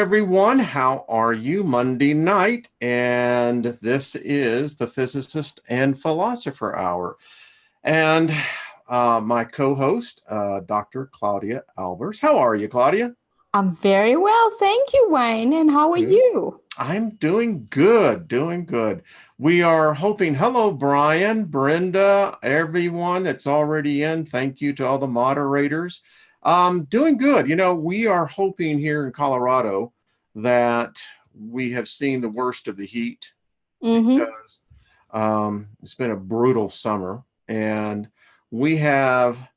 everyone. How are you? Monday night, and this is the Physicist and Philosopher Hour. And my co-host, Dr. Claudia Albers. How are you, Claudia? I'm very well, thank you, Wayne. And how are Good. you? I'm doing good, doing good. We are hoping, hello, Brian, Brenda, everyone that's already in. Thank you to all the moderators. Doing good. You know, we are hoping here in Colorado that we have seen the worst of the heat Mm-hmm. because it's been a brutal summer and we have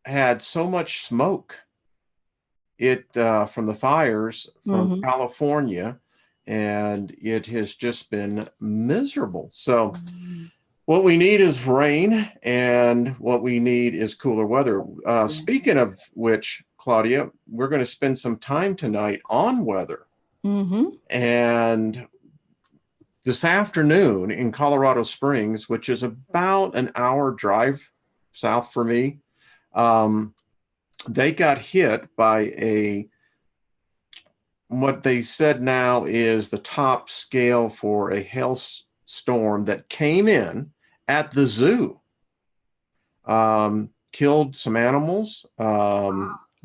had so much smoke from the fires from Mm-hmm. California, and it has just been miserable. So what we need is rain, and what we need is cooler weather. Speaking of which, Claudia, we're going to spend some time tonight on weather. Mm-hmm. And this afternoon in Colorado Springs, which is about an hour drive south for me, they got hit by what they said now is the top scale for a hailstorm that came in at the zoo, killed some animals,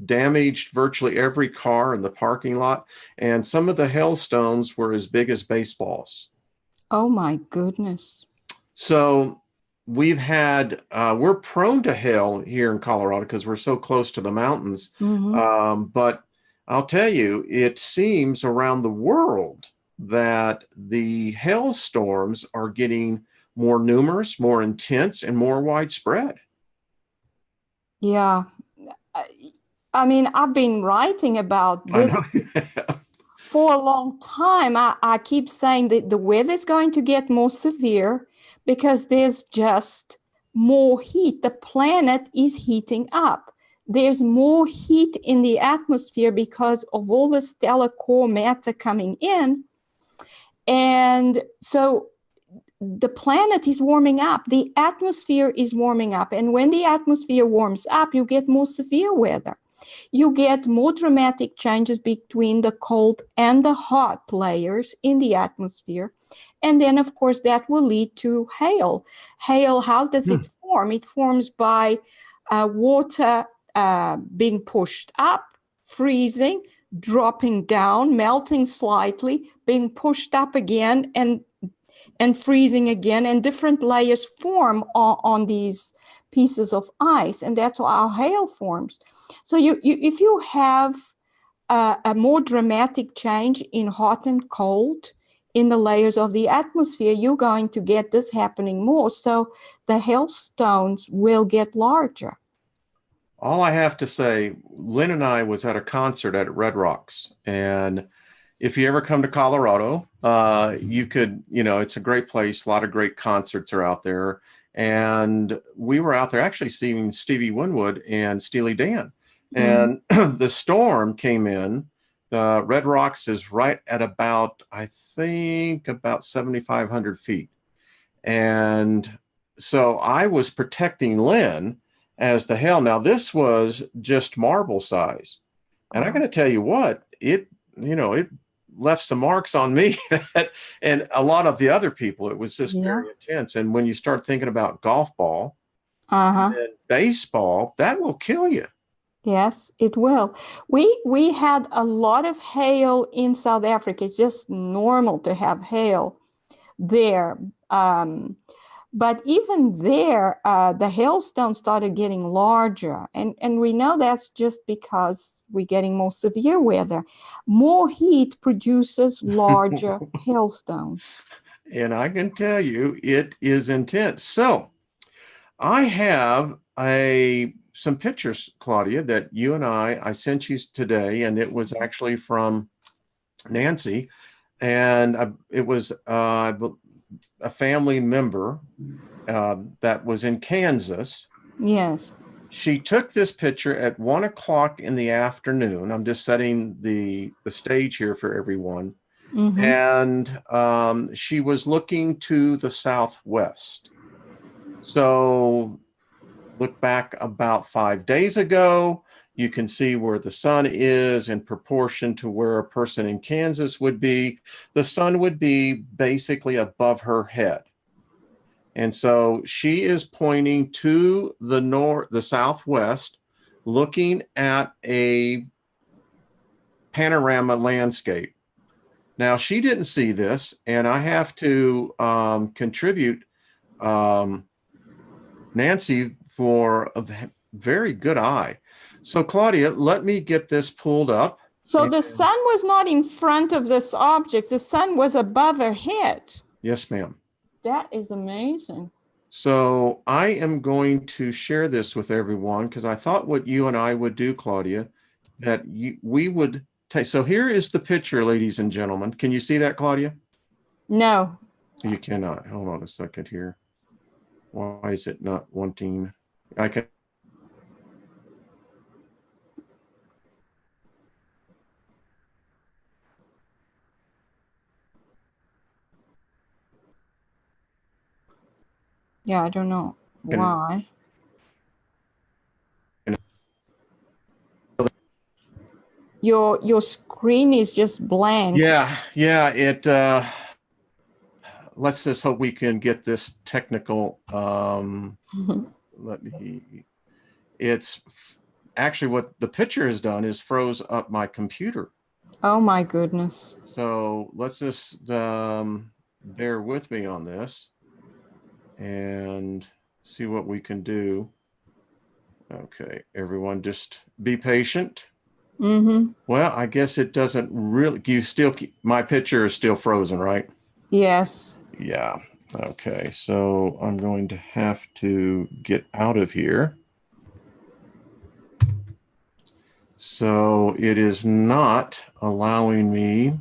damaged virtually every car in the parking lot, and some of the hailstones were as big as baseballs. Oh my goodness. So we're prone to hail here in Colorado because we're so close to the mountains. Mm-hmm. But I'll tell you, it seems around the world that the hailstorms are getting more numerous, more intense, and more widespread. Yeah. I, I mean, I've been writing about I this know. for a long time. I keep saying that the weather's going to get more severe because there's just more heat. The planet is heating up. There's more heat in the atmosphere because of all the stellar core matter coming in. And so the planet is warming up. The atmosphere is warming up. And when the atmosphere warms up, you get more severe weather. You get more dramatic changes between the cold and the hot layers in the atmosphere. And then, of course, that will lead to hail. Hail, how does it form? It forms by water being pushed up, freezing, dropping down, melting slightly, being pushed up again, and freezing again, and different layers form on these pieces of ice, and that's how hail forms. So if you have a more dramatic change in hot and cold in the layers of the atmosphere, you're going to get this happening more. So the hailstones will get larger. All I have to say, Lynn and I was at a concert at Red Rocks, and if you ever come to Colorado, you could, it's a great place. A lot of great concerts are out there. And we were out there actually seeing Stevie Winwood and Steely Dan. And the storm came in. Red Rocks is right at about, I think, about 7,500 feet. And so I was protecting Lynn as the hail. Now, this was just marble size. And I got to tell you what, it left some marks on me and a lot of the other people. It was just very intense. And when you start thinking about golf ball and baseball, that will kill you. Yes, it will. We had a lot of hail in South Africa. It's just normal to have hail there. But even there, the hailstones started getting larger. And we know that's just because we're getting more severe weather. More heat produces larger hailstones. And I can tell you, it is intense. So I have some pictures, Claudia, that you and I sent you today, and it was actually from Nancy. And it was a family member that was in Kansas. Yes. She took this picture at 1 o'clock in the afternoon. I'm just setting the stage here for everyone. And she was looking to the southwest. So look back about 5 days ago, You can see where the sun is in proportion to where a person in Kansas would be. The sun would be basically above her head. And so she is pointing to the southwest, looking at a panorama landscape. Now, she didn't see this, and I have to contribute Nancy for a very good eye. So, Claudia, let me get this pulled up. So the sun was not in front of this object. The sun was above her head. Yes, ma'am. That is amazing. So I am going to share this with everyone because I thought what you and I would do, Claudia, that we would take. So here is the picture, ladies and gentlemen. Can you see that, Claudia? No. You cannot. Hold on a second here. Why is it not wanting? I can. Yeah, I don't know why. Your screen is just blank. Yeah. It. Let's just hope we can get this technical. Let me. It's actually what the picture has done is froze up my computer. Oh my goodness. So let's just bear with me on this and see what we can do. Okay, everyone just be patient. Mm-hmm. Well, I guess it doesn't really, my picture is still frozen, right? Yes. Yeah. Okay, so I'm going to have to get out of here. So it is not allowing me.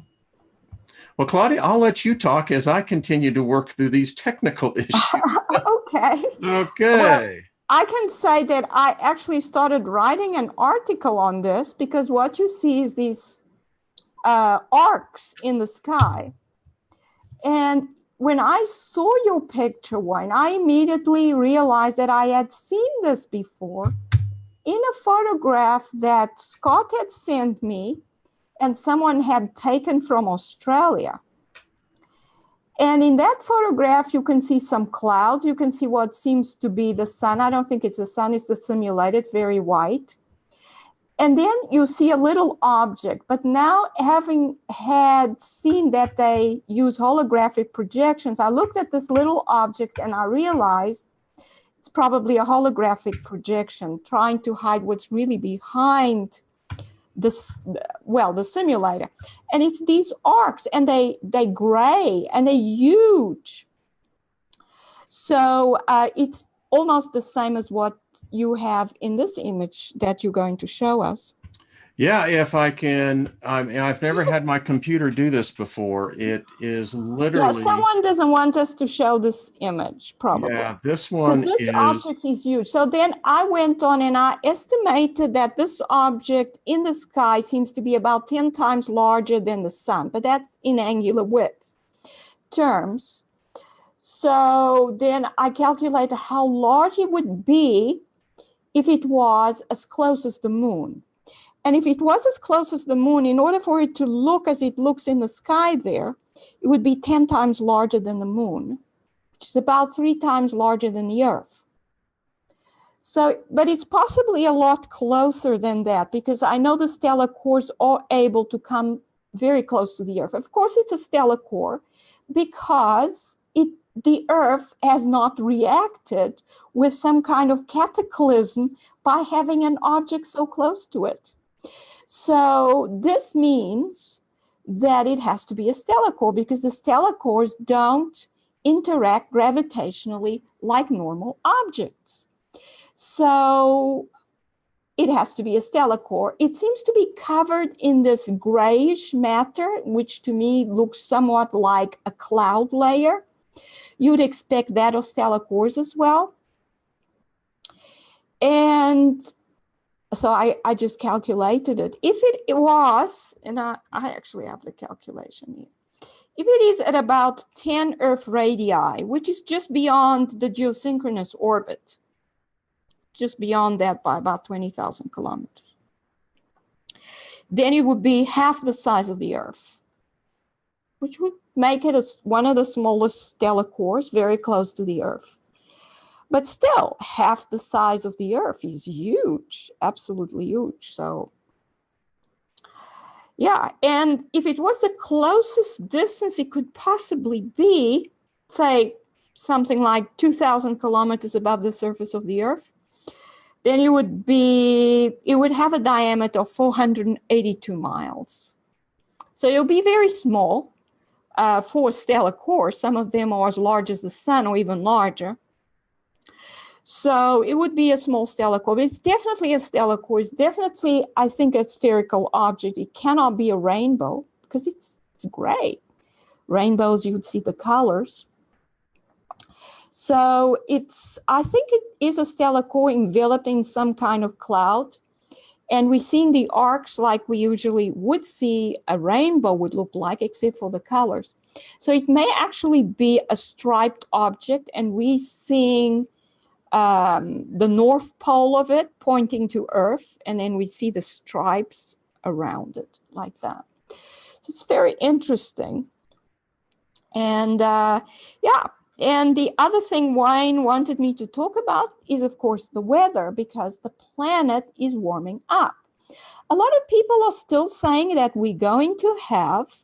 Well, Claudia, I'll let you talk as I continue to work through these technical issues. Okay. Okay. Well, I can say that I actually started writing an article on this because what you see is these arcs in the sky. And when I saw your picture, Wayne, I immediately realized that I had seen this before in a photograph that Scott had sent me and someone had taken from Australia. And in that photograph, you can see some clouds. You can see what seems to be the sun. I don't think it's the sun, it's the simulated, it's very white. And then you see a little object. But now, having had seen that they use holographic projections, I looked at this little object and I realized it's probably a holographic projection trying to hide what's really behind the simulator. And it's these arcs, and they gray and they're huge. So it's almost the same as what you have in this image that you're going to show us. Yeah, if I can. I've never had my computer do this before. It is literally. Yeah, someone doesn't want us to show this image, probably. Yeah, this one this object is huge. So then I went on and I estimated that this object in the sky seems to be about 10 times larger than the sun, but that's in angular width terms. So then I calculated how large it would be if it was as close as the moon. And if it was as close as the moon, in order for it to look as it looks in the sky there, it would be 10 times larger than the moon, which is about 3 times larger than the Earth. So, but it's possibly a lot closer than that, because I know the stellar cores are able to come very close to the Earth. Of course, it's a stellar core because the Earth has not reacted with some kind of cataclysm by having an object so close to it. So this means that it has to be a stellar core, because the stellar cores don't interact gravitationally like normal objects. So it has to be a stellar core. It seems to be covered in this grayish matter, which to me looks somewhat like a cloud layer. You'd expect that of stellar cores as well. And so I just calculated it. If it was, and I actually have the calculation here. If it is at about 10 Earth radii, which is just beyond the geosynchronous orbit, just beyond that by about 20,000 kilometers. then it would be half the size of the Earth, which would make it one of the smallest stellar cores, very close to the Earth. But still, half the size of the Earth is huge, absolutely huge. So, yeah, and if it was the closest distance it could possibly be, say, something like 2,000 kilometers above the surface of the Earth, then it would have a diameter of 482 miles. So it'll be very small for a stellar core. Some of them are as large as the sun or even larger. So it would be a small stellar core, but it's definitely a stellar core. It's definitely, I think, a spherical object. It cannot be a rainbow because it's gray. Rainbows, you would see the colors. So I think it is a stellar core enveloped in some kind of cloud. And we're seeing the arcs like we usually would see a rainbow would look like, except for the colors. So it may actually be a striped object, and we're seeing the north pole of it pointing to Earth, and then we see the stripes around it like that. So it's very interesting. And yeah, and the other thing Wayne wanted me to talk about is, of course, the weather, because the planet is warming up. A lot of people are still saying that we're going to have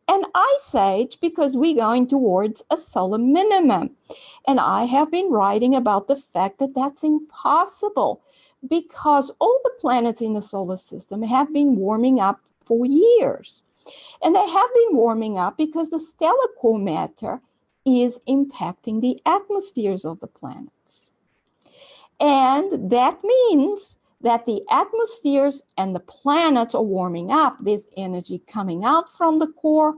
an ice age because we're going towards a solar minimum. And I have been writing about the fact that that's impossible because all the planets in the solar system have been warming up for years. And they have been warming up because the stellar core matter is impacting the atmospheres of the planets. And that means that the atmospheres and the planets are warming up. There's energy coming out from the core.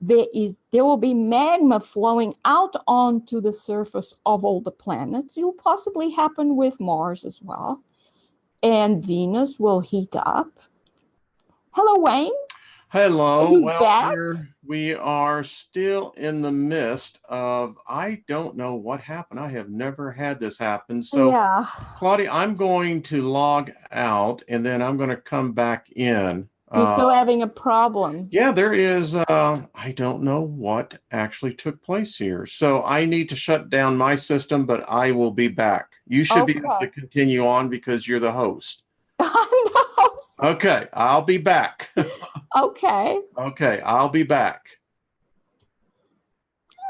There will be magma flowing out onto the surface of all the planets. It will possibly happen with Mars as well. And Venus will heat up. Hello, Wayne. Hello. Well, back? we are still in the midst of, I don't know what happened. I have never had this happen. So, yeah. Claudia, I'm going to log out and then I'm going to come back in. You're still having a problem. Yeah, there is. I don't know what actually took place here. So I need to shut down my system, but I will be back. You should be able to continue on because you're the host. I'm the host. Okay, I'll be back. Okay. Okay, I'll be back.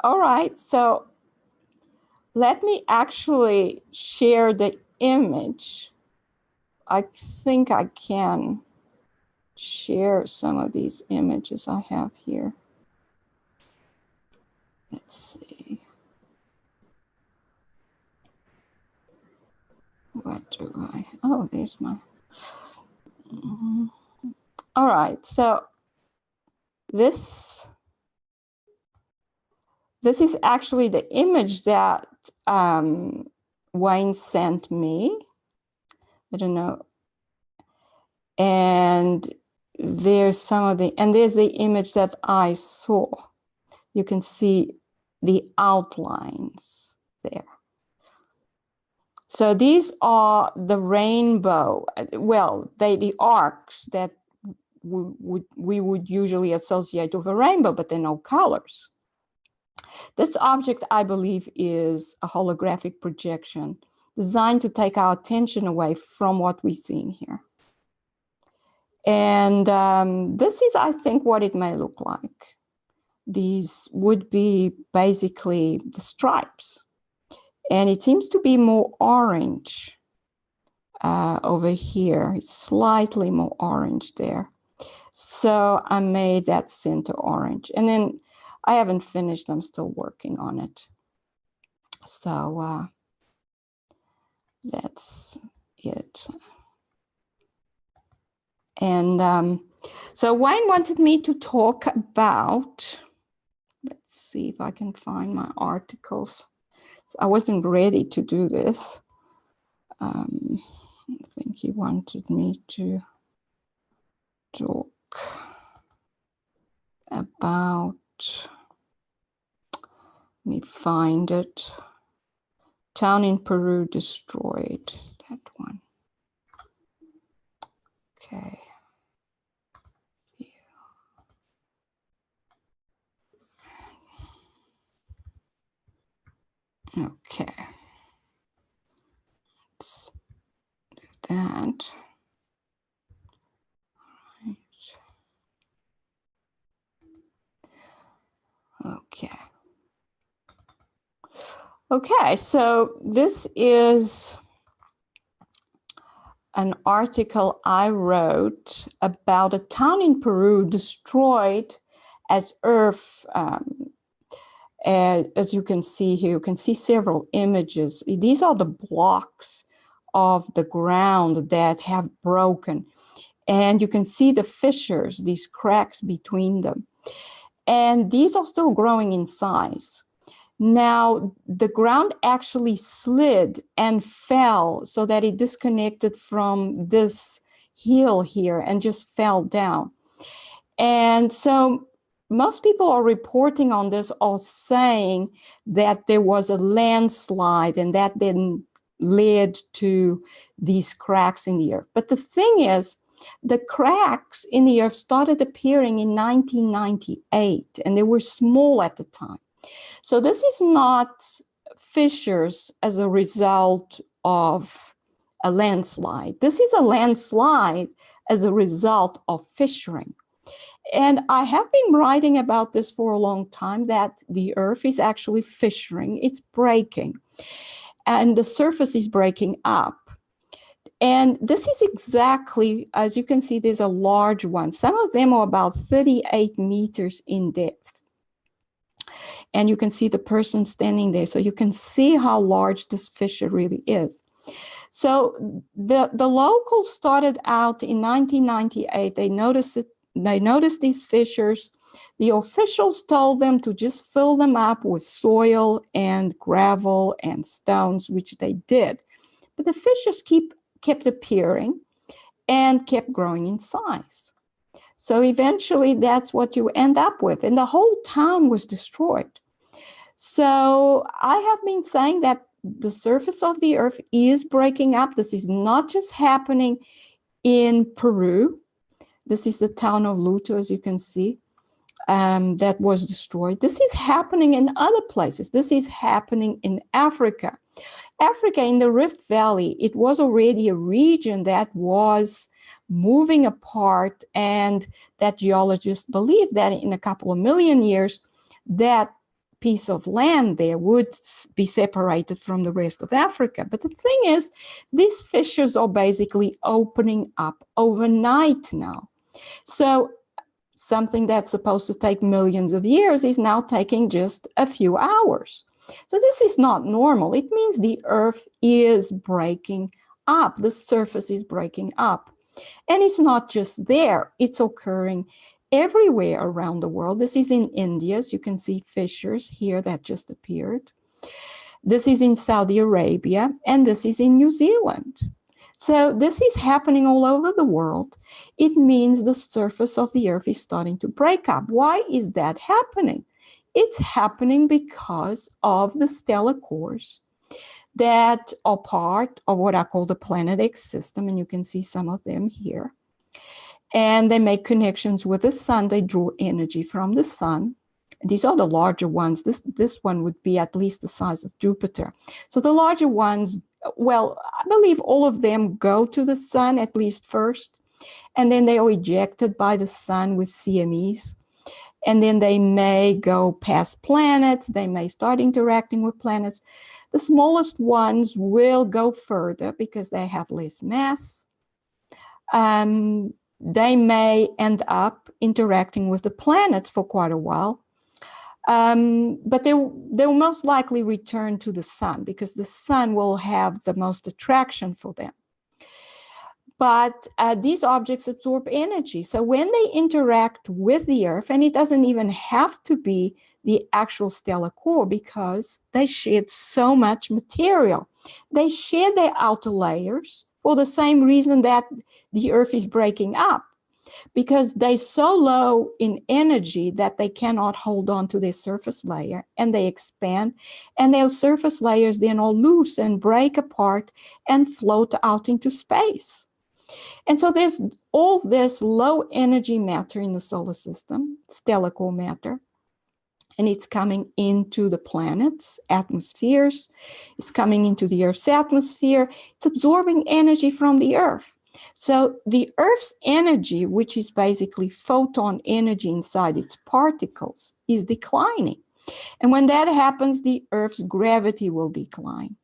All right. So let me actually share the image. I think I can share some of these images I have here. Let's see. What do I? Oh, there's my. All right. So this is actually the image that Wayne sent me. I don't know. And there's there's the image that I saw. You can see the outlines there. So these are the rainbow, well, the arcs that we would usually associate with a rainbow, but they're no colors. This object, I believe, is a holographic projection designed to take our attention away from what we're seeing here. And this is, I think, what it may look like. These would be basically the stripes. And it seems to be more orange over here. It's slightly more orange there. So I made that center orange. And then I haven't finished. I'm still working on it. So that's it. And so Wayne wanted me to talk about, let's see if I can find my articles. I wasn't ready to do this. I think he wanted me to talk about, let me find it. Town in Peru destroyed, that one. Okay. Okay. Let's do that. Okay. Okay, so this is an article I wrote about a town in Peru destroyed as Earth. As you can see here, you can see several images. These are the blocks of the ground that have broken. And you can see the fissures, these cracks between them. And these are still growing in size. Now, the ground actually slid and fell so that it disconnected from this hill here and just fell down. And so most people are reporting on this or saying that there was a landslide and that then led to these cracks in the earth. But the thing is, the cracks in the earth started appearing in 1998, and they were small at the time. So this is not fissures as a result of a landslide. This is a landslide as a result of fissuring. And I have been writing about this for a long time, that the earth is actually fissuring, it's breaking, and the surface is breaking up. And this is exactly, as you can see, there's a large one. Some of them are about 38 meters in depth. And you can see the person standing there. So you can see how large this fissure really is. So the locals started out in 1998. They noticed these fissures. The officials told them to just fill them up with soil and gravel and stones, which they did. But the fissures kept appearing and kept growing in size. So eventually that's what you end up with. And the whole town was destroyed. So I have been saying that the surface of the earth is breaking up. This is not just happening in Peru. This is the town of Luto, as you can see, that was destroyed. This is happening in other places. This is happening in Africa. Africa, in the Rift Valley, it was already a region that was moving apart, and that geologists believe that in a couple of million years, that piece of land there would be separated from the rest of Africa. But the thing is, these fissures are basically opening up overnight now. So something that's supposed to take millions of years is now taking just a few hours. So this is not normal. It means the earth is breaking up. The surface is breaking up. And it's not just there. It's occurring everywhere around the world. This is in India. So you can see fissures here that just appeared. This is in Saudi Arabia, and this is in New Zealand. So this is happening all over the world. It means the surface of the earth is starting to break up. Why is that happening? It's happening because of the stellar cores that are part of what I call the Planet X system, and you can see some of them here. And they make connections with the sun. They draw energy from the sun. These are the larger ones. This one would be at least the size of Jupiter. So the larger ones, well, I believe all of them go to the sun at least first, and then they are ejected by the sun with CMEs. And then they may go past planets. They may start interacting with planets. The smallest ones will go further because they have less mass. They may end up interacting with the planets for quite a while. But they'll most likely return to the sun because the sun will have the most attraction for them. But these objects absorb energy. So when they interact with the Earth, and it doesn't even have to be the actual stellar core because they shed so much material. They shed their outer layers for the same reason that the Earth is breaking up, because they're so low in energy that they cannot hold on to their surface layer, and they expand, and their surface layers then are loose and break apart and float out into space. And so there's all this low energy matter in the solar system, stellar core matter, and it's coming into the planet's atmospheres. It's coming into the Earth's atmosphere. It's absorbing energy from the Earth. So the Earth's energy, which is basically photon energy inside its particles, is declining. And when that happens, the Earth's gravity will decline.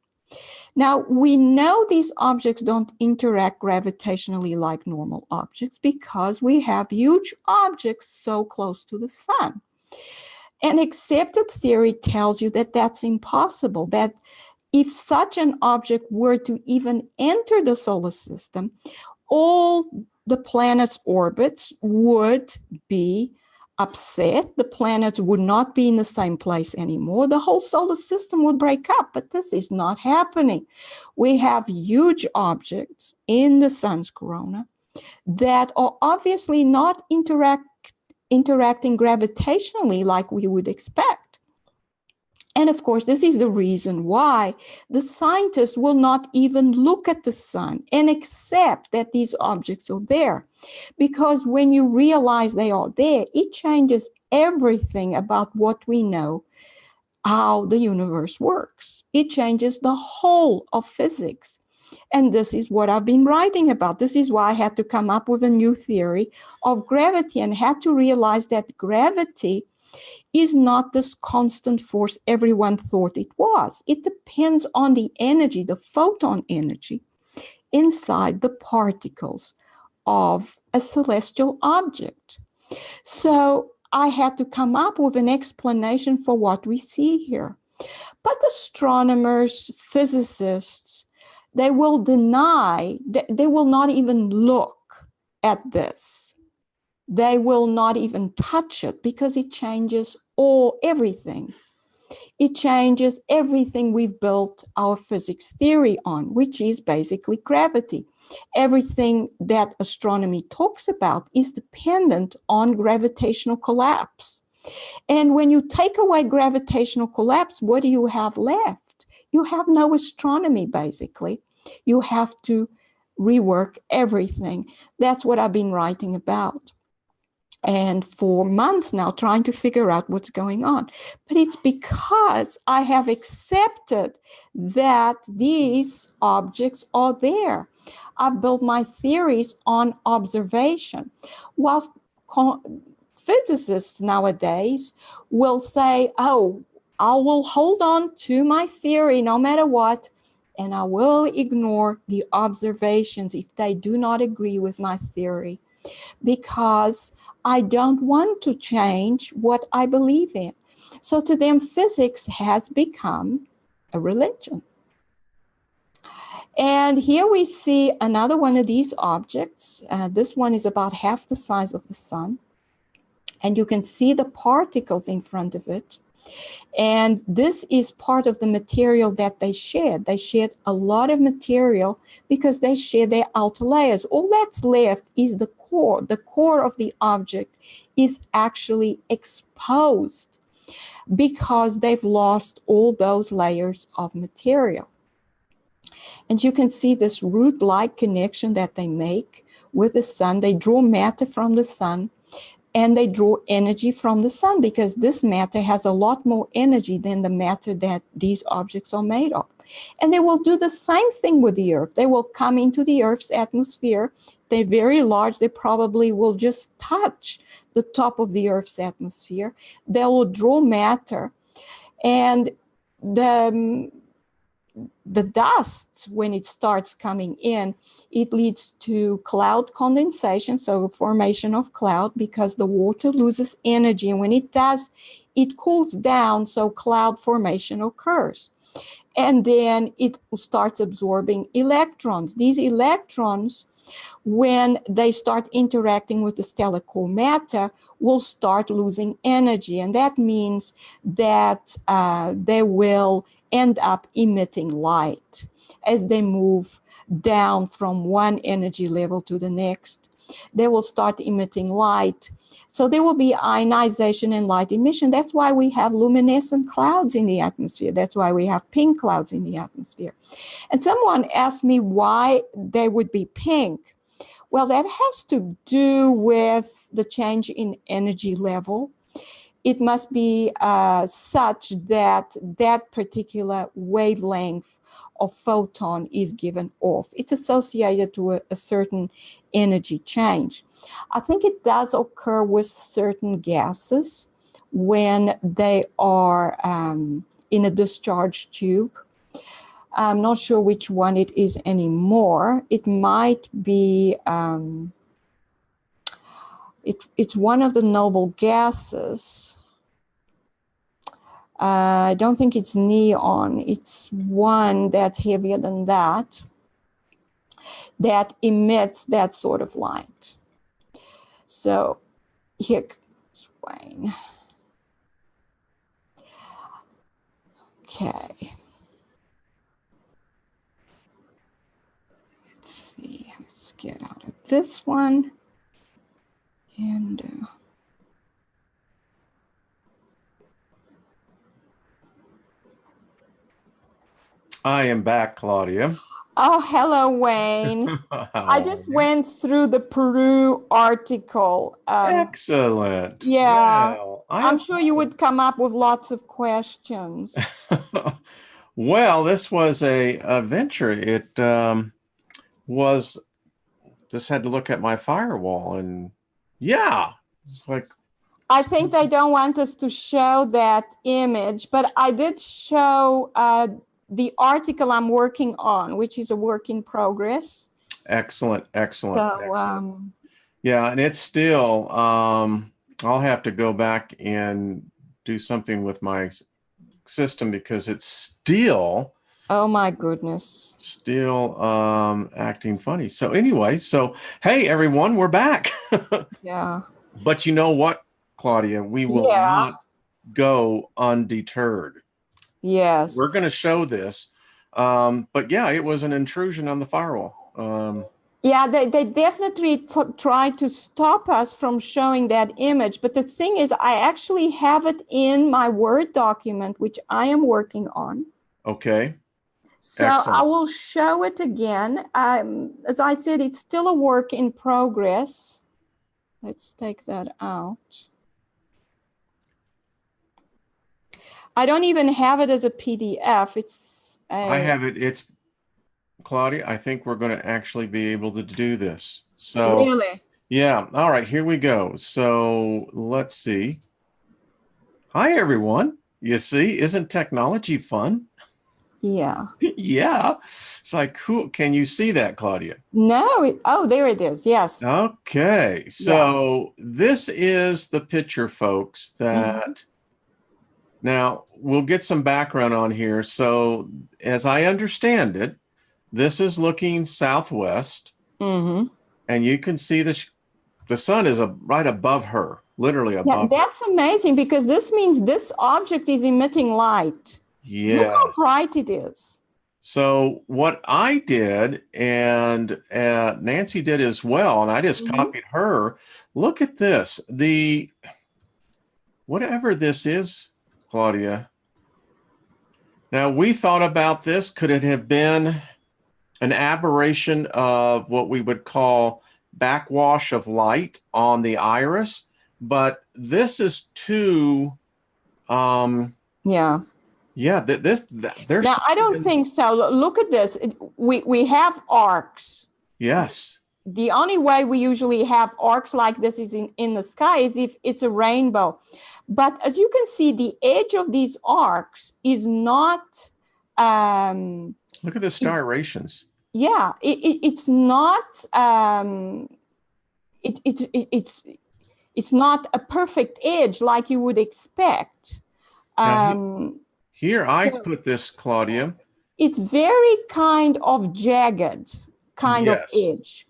Now, we know these objects don't interact gravitationally like normal objects because we have huge objects so close to the sun. An accepted theory tells you that that's impossible, that if such an object were to even enter the solar system, all the planet's orbits would be upset. The planets would not be in the same place anymore. The whole solar system would break up, but this is not happening. We have huge objects in the sun's corona that are obviously not interacting gravitationally like we would expect. And of course, this is the reason why the scientists will not even look at the sun and accept that these objects are there. Because when you realize they are there, it changes everything about what we know, how the universe works. It changes the whole of physics. And this is what I've been writing about. This is why I had to come up with a new theory of gravity and had to realize that gravity is not this constant force everyone thought it was. It depends on the energy, the photon energy, inside the particles of a celestial object. So I had to come up with an explanation for what we see here. But astronomers, physicists, they will deny, they will not even look at this. They will not even touch it because it changes everything. It changes everything we've built our physics theory on, which is basically gravity. Everything that astronomy talks about is dependent on gravitational collapse. And when you take away gravitational collapse, what do you have left? You have no astronomy, basically. You have to rework everything. That's what I've been writing about. And for months now, trying to figure out what's going on. But it's because I have accepted that these objects are there. I've built my theories on observation. Whilst physicists nowadays will say, oh, I will hold on to my theory no matter what, and I will ignore the observations if they do not agree with my theory, because I don't want to change what I believe in. So to them, physics has become a religion. And here we see another one of these objects. This one is about half the size of the sun. And you can see the particles in front of it. And this is part of the material that they shed. They shed a lot of material because they shed their outer layers. All that's left is the core. The core of the object is actually exposed because they've lost all those layers of material. And you can see this root-like connection that they make with the sun. They draw matter from the sun, and they draw energy from the sun because this matter has a lot more energy than the matter that these objects are made of. And they will do the same thing with the Earth. They will come into the Earth's atmosphere. They're very large. They probably will just touch the top of the Earth's atmosphere. They will draw matter. And the dust, when it starts coming in, it leads to cloud condensation, so formation of cloud, because the water loses energy. And when it does, it cools down, so cloud formation occurs. And then it starts absorbing electrons. These electrons, when they start interacting with the stellar core matter, will start losing energy. And that means that they will end up emitting light as they move down from one energy level to the next. They will start emitting light. So there will be ionization and light emission. That's why we have luminescent clouds in the atmosphere. That's why we have pink clouds in the atmosphere. And someone asked me why they would be pink. Well, that has to do with the change in energy level. it must be such that that particular wavelength of photon is given off. It's associated to a certain energy change. I think it does occur with certain gases when they are in a discharge tube. I'm not sure which one it is anymore. It might be, it's one of the noble gases. I don't think it's neon. It's one that's heavier than that emits that sort of light. So here comes Wayne. Okay. Let's see. Let's get out of this one. And I am back, Claudia. oh, hello, Wayne. I just went through the Peru article. Excellent. Yeah, Well, I'm sure you would come up with lots of questions. Well, this was a venture. It was, this had to look at my firewall, and yeah, it's like, I think they don't want us to show that image, but I did show the article I'm working on, which is a work in progress. excellent, excellent, So, excellent. Yeah, and it's still, I'll have to go back and do something with my system because it's still, oh my goodness, still acting funny. So anyway, so hey everyone, we're back. yeah. But you know what, Claudia, we will not go undeterred. Yes. We're going to show this. But yeah, it was an intrusion on the firewall. Yeah, they definitely tried to stop us from showing that image. But the thing is, I actually have it in my Word document, which I am working on. Okay. So excellent. I will show it again. As I said, it's still a work in progress. Let's take that out. I don't even have it as a PDF. It's I have it. It's Claudia. I think we're going to actually be able to do this. So really, yeah. All right, here we go. So let's see. Hi, everyone. You see, isn't technology fun? yeah. Yeah. It's like, cool. Can you see that, Claudia? No. Oh, there it is. Yes. Okay. So this is the picture, folks, that now we'll get some background on here. So as I understand it, this is looking southwest, and you can see the sun is right above her, literally above. Yeah, that's amazing because this means this object is emitting light. Yeah. Look how bright it is. So what I did, and Nancy did as well, and I just copied her. Look at this. Whatever this is, Claudia. Now, we thought about this. Could it have been an aberration of what we would call backwash of light on the iris? But this is too, yeah. There's. Now, I don't think so. Look at this. We have arcs. Yes. The only way we usually have arcs like this is in the sky is if it's a rainbow. But as you can see, the edge of these arcs is not. Look at the striations. Yeah, it's not. It's not a perfect edge like you would expect. Here I put this, Claudia. It's very kind of jagged kind of edge.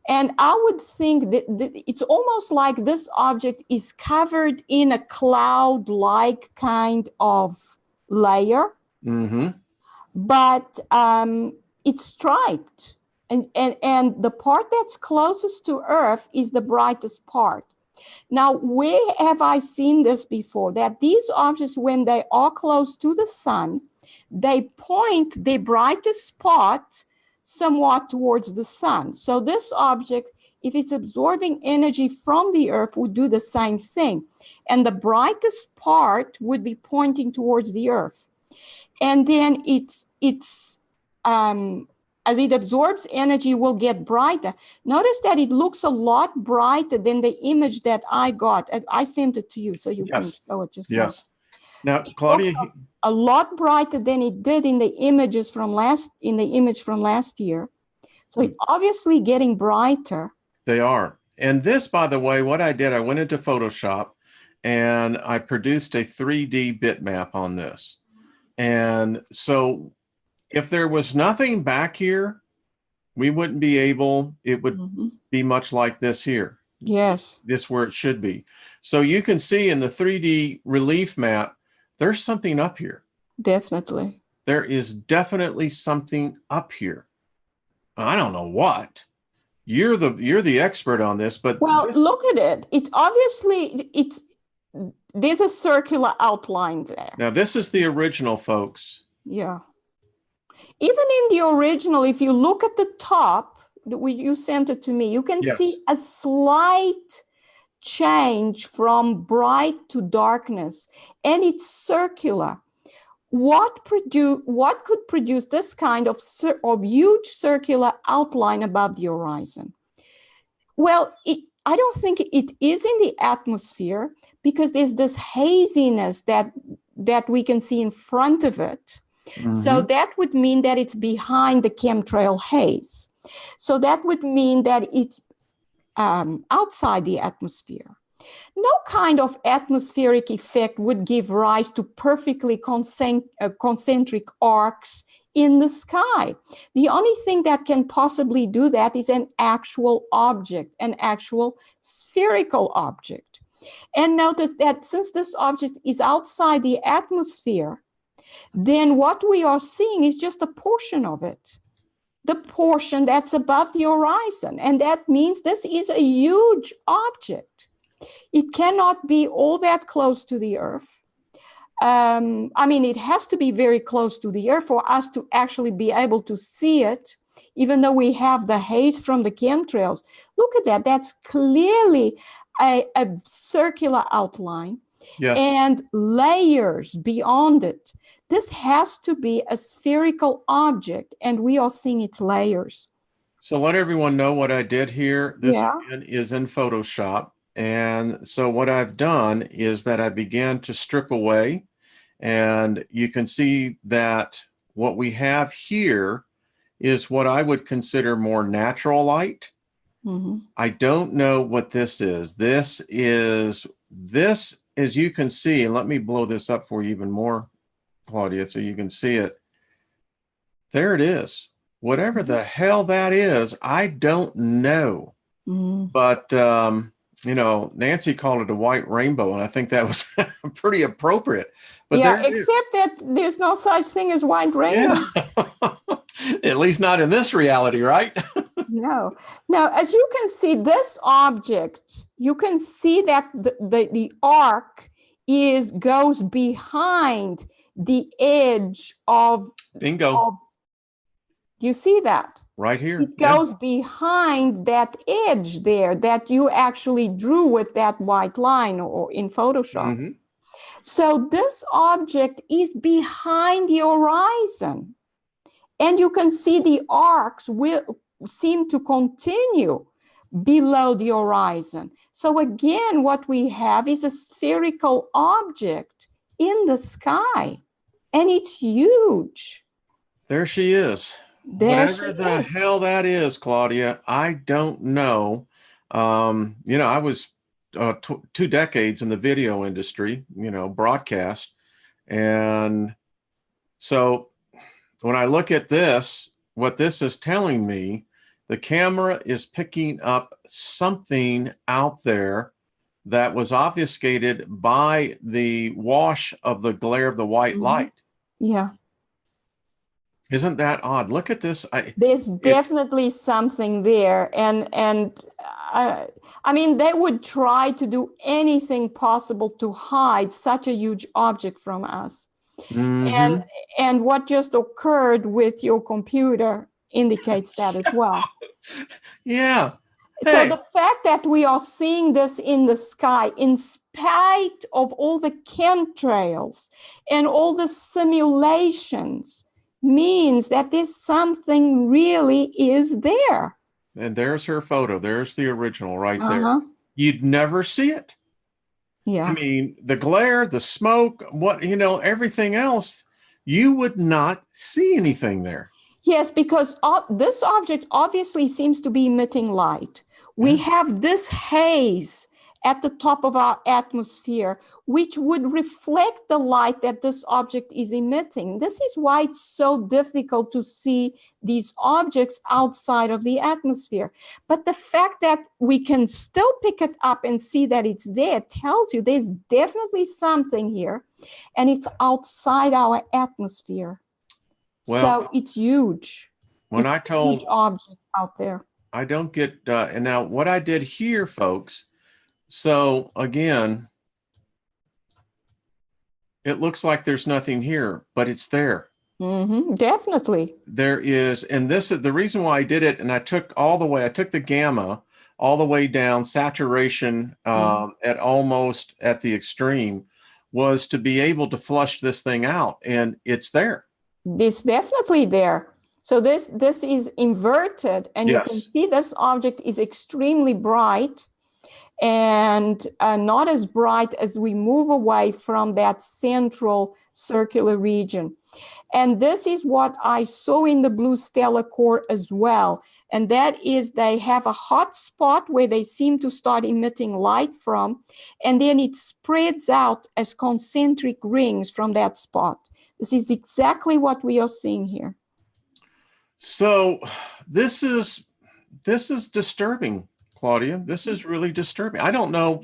And I would think that it's almost like this object is covered in a cloud-like kind of layer. But it's striped. And the part that's closest to Earth is the brightest part. Now, where have I seen this before? That these objects, when they are close to the sun, they point their brightest spot somewhat towards the sun. So this object if it's absorbing energy from the Earth, would do the same thing. And the brightest part would be pointing towards the Earth. And then as it absorbs energy, will get brighter. Notice that it looks a lot brighter than the image that I got. I sent it to you so you can show it just now. Now, Claudia, a lot brighter than it did in the image from last year. So it's obviously getting brighter. They are. And this, by the way, what I did, I went into Photoshop and I produced a 3D bitmap on this. And so if there was nothing back here, we wouldn't be able, it would be much like this here. Yes. This where it should be. So you can see in the 3D relief map, there's something up here. Definitely. There is definitely something up here. I don't know what. You're the expert on this, but look at it. It's obviously there's a circular outline there. Now this is the original, folks. Yeah. Even in the original, if you look at the top, you sent it to me, you can see a slight change from bright to darkness, and it's circular. What could produce this kind of huge circular outline above the horizon? Well, I don't think it is in the atmosphere, because there's this haziness that we can see in front of it. So that would mean that it's behind the chemtrail haze. So that would mean that it's outside the atmosphere. No kind of atmospheric effect would give rise to perfectly concentric arcs in the sky. The only thing that can possibly do that is an actual object, an actual spherical object. And notice that since this object is outside the atmosphere, then what we are seeing is just a portion of it, the portion that's above the horizon. And that means this is a huge object. It cannot be all that close to the Earth. I mean, it has to be very close to the Earth for us to actually be able to see it, even though we have the haze from the chemtrails. Look at that. That's clearly a circular outline. Yes. And layers beyond it. This has to be a spherical object, and we are seeing its layers. So let everyone know what I did here. This again is in Photoshop. And so what I've done is that I began to strip away, and you can see that what we have here is what I would consider more natural light. I don't know what this is. This, as you can see, and let me blow this up for you even more, Claudia, so you can see it. There it is. Whatever the hell that is, I don't know. But, you know, Nancy called it a white rainbow, and I think that was pretty appropriate. But yeah, except that there's no such thing as white rainbows. Yeah. At least not in this reality, right? No. Now, as you can see, this object, you can see that the arc goes behind the edge of... Bingo. You see that? Right here. It goes behind that edge there that you actually drew with that white line or in Photoshop. So this object is behind the horizon. And you can see the arcs will seem to continue below the horizon. So again, what we have is a spherical object in the sky. And it's huge. There she is. Whatever the hell that is, Claudia, I don't know. You know, I was 2 decades in the video industry, you know, broadcast. And so when I look at this, what this is telling me, the camera is picking up something out there that was obfuscated by the wash of the glare of the white light. Yeah. Isn't that odd? Look at this. There's definitely something there. And I mean, they would try to do anything possible to hide such a huge object from us. And what just occurred with your computer indicates that as well. Yeah. So Hey, the fact that we are seeing this in the sky, in spite of all the chemtrails and all the simulations, means that there's something really is there. and there's her photo. There's the original right there. Uh-huh. You'd never see it. I Yeah. mean, the glare, the smoke, everything else, you would not see anything there. Yes, because this object obviously seems to be emitting light. We Yeah. have this haze at the top of our atmosphere, which would reflect the light that this object is emitting. This is why it's so difficult to see these objects outside of the atmosphere. But the fact that we can still pick it up and see that it's there tells you there's definitely something here, and it's outside our atmosphere. Well, So it's huge. when It's I a huge told, object out there. I don't get, and now what I did here, folks. So again, it looks like there's nothing here, but it's there. Definitely. There is, and this is the reason why I did it. And I took the gamma all the way down, saturation at almost at the extreme, was to be able to flush this thing out, and it's there. It's definitely there. So this is inverted, and you can Yes. see this object is extremely bright and not as bright as we move away from that central circular region. And this is what I saw in the blue stellar core as well. And that is they have a hot spot where they seem to start emitting light from, and then it spreads out as concentric rings from that spot. This is exactly what we are seeing here. So this is disturbing, Claudia. This is really disturbing. I don't know.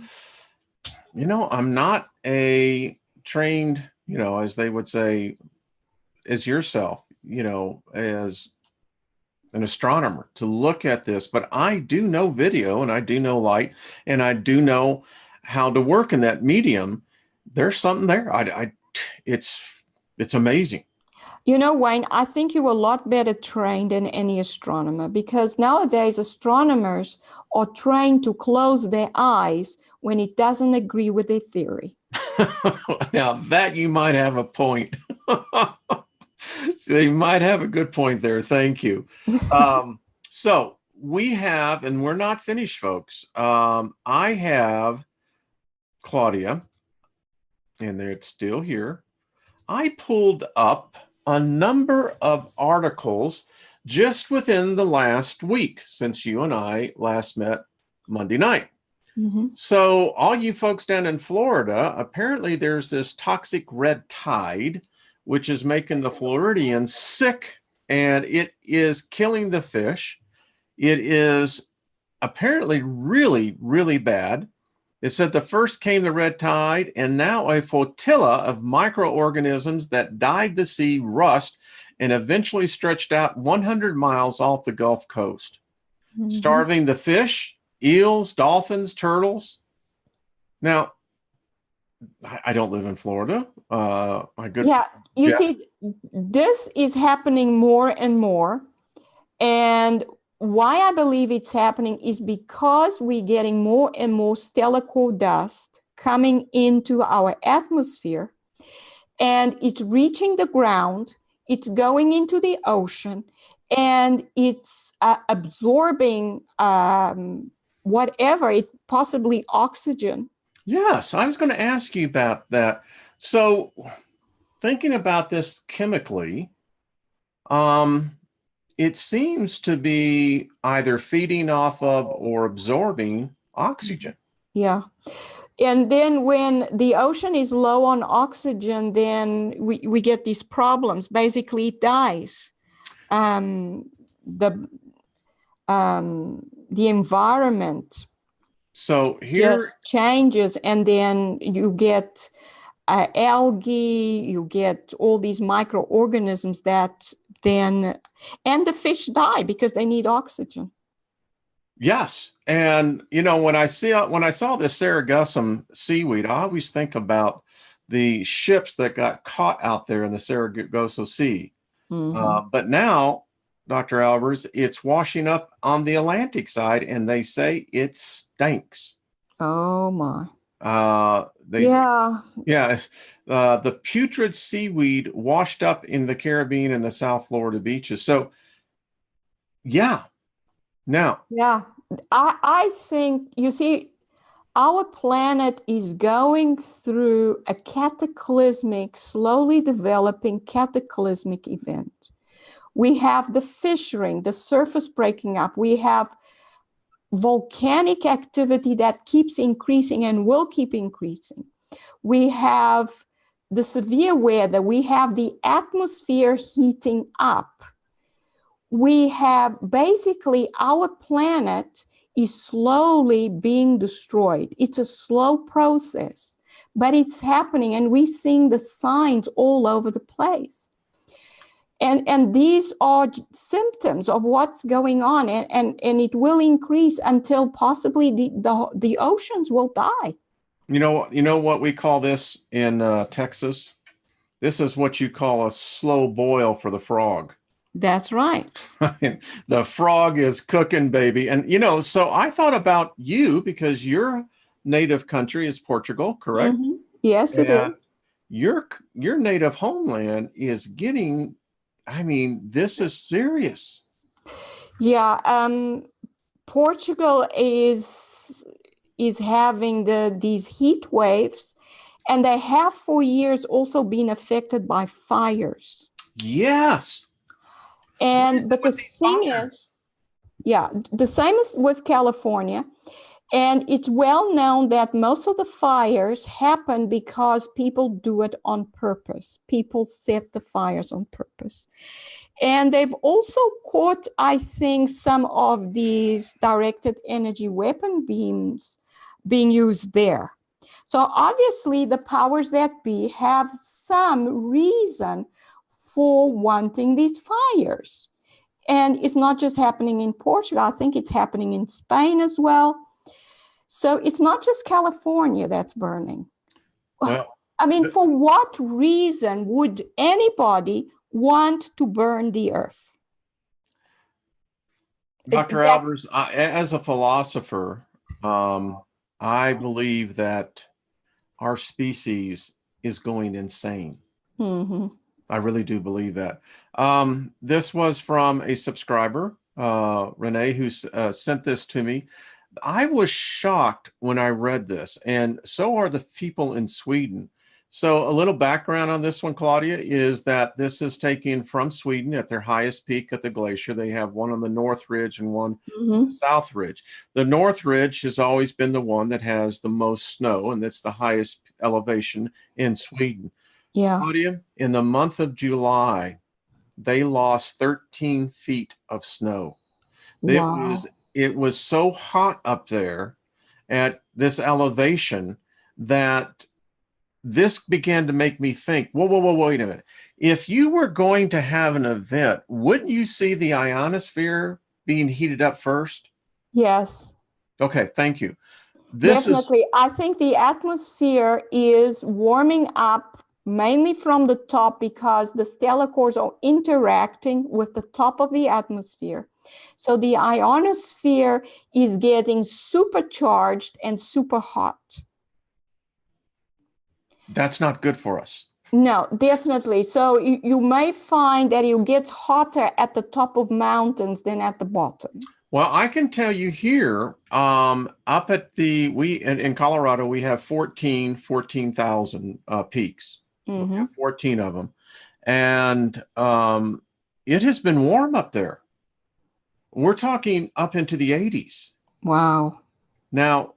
I'm not a trained, as they would say, as yourself, as an astronomer to look at this, but I do know video and I do know light and I do know how to work in that medium. There's something there. It's amazing. Wayne, I think you're a lot better trained than any astronomer, because nowadays astronomers are trained to close their eyes when it doesn't agree with their theory. Now that you might have a point. So you might have a good point there. Thank you. So we have, and we're not finished, folks. I have Claudia, and it's still here. I pulled up a number of articles just within the last week since you and I last met Monday night. So all you folks down in Florida, apparently there's this toxic red tide, which is making the Floridians sick, and it is killing the fish. It is apparently really, really bad. It said the first came the red tide, and now a flotilla of microorganisms that dyed the sea rust and eventually stretched out 100 miles off the Gulf Coast, starving the fish, eels, dolphins, turtles. Now, I don't live in Florida. You see, this is happening more and more. And why I believe it's happening is because we're getting more and more stellar core dust coming into our atmosphere, and it's reaching the ground, it's going into the ocean, and it's absorbing whatever, it possibly oxygen. Yes, I was going to ask you about that. So thinking about this chemically, it seems to be either feeding off of or absorbing oxygen. Yeah. And then when the ocean is low on oxygen, then we get these problems. Basically, it dies. The environment just changes, and then you get algae, you get all these microorganisms that then, and the fish die because they need oxygen. Yes. And, when I saw the Sargassum seaweed, I always think about the ships that got caught out there in the Sargasso Sea. But now Dr. Albers, it's washing up on the Atlantic side, and they say it stinks. Oh my. Yeah, Yeah. the putrid seaweed washed up in the Caribbean and the South Florida beaches. So, yeah. Now, Yeah. I think, you see, our planet is going through a cataclysmic, slowly developing cataclysmic event. We have the fissuring, the surface breaking up. We have volcanic activity that keeps increasing and will keep increasing. We have the severe weather. We have the atmosphere heating up. We have basically our planet is slowly being destroyed. It's a slow process, but it's happening, and we're seeing the signs all over the place. And these are symptoms of what's going on, and it will increase until possibly the oceans will die. you know what we call this in Texas? This is what you call a slow boil for the frog. That's right. The frog is cooking, baby. And, so I thought about you because your native country is Portugal, correct? Mm-hmm. Yes, it And is. your native homeland is getting, this is serious. Yeah, Portugal is having these heat waves, and they have for years also been affected by fires. Yes. But the thing is, yeah, the same as with California. And it's well known that most of the fires happen because people do it on purpose. People set the fires on purpose. And they've also caught, I think, some of these directed energy weapon beams being used there. So obviously the powers that be have some reason for wanting these fires. And it's not just happening in Portugal. I think it's happening in Spain as well. So it's not just California that's burning. Well, for what reason would anybody want to burn the earth? Dr. Albers, as a philosopher, I believe that our species is going insane. Mm-hmm. I really do believe that. This was from a subscriber, Renee, who sent this to me. I was shocked when I read this, and so are the people in Sweden. So a little background on this one, Claudia, is that this is taken from Sweden at their highest peak at the glacier. They have one on the North Ridge and one on the South Ridge. The North Ridge has always been the one that has the most snow, and it's the highest elevation in Sweden. Yeah. Claudia, in the month of July, they lost 13 feet of snow. Wow. It was so hot up there at this elevation that this began to make me think, whoa, wait a minute. If you were going to have an event, wouldn't you see the ionosphere being heated up first? Yes. Okay, thank you. Definitely. I think the atmosphere is warming up mainly from the top because the stellar cores are interacting with the top of the atmosphere. So the ionosphere is getting supercharged and super hot. That's not good for us. No, definitely. So you may find that it gets hotter at the top of mountains than at the bottom. Well, I can tell you here, up at in Colorado, we have 14,000 peaks. Mm-hmm. We have 14 of them. And it has been warm up there. We're talking up into the 80s. Wow. Now,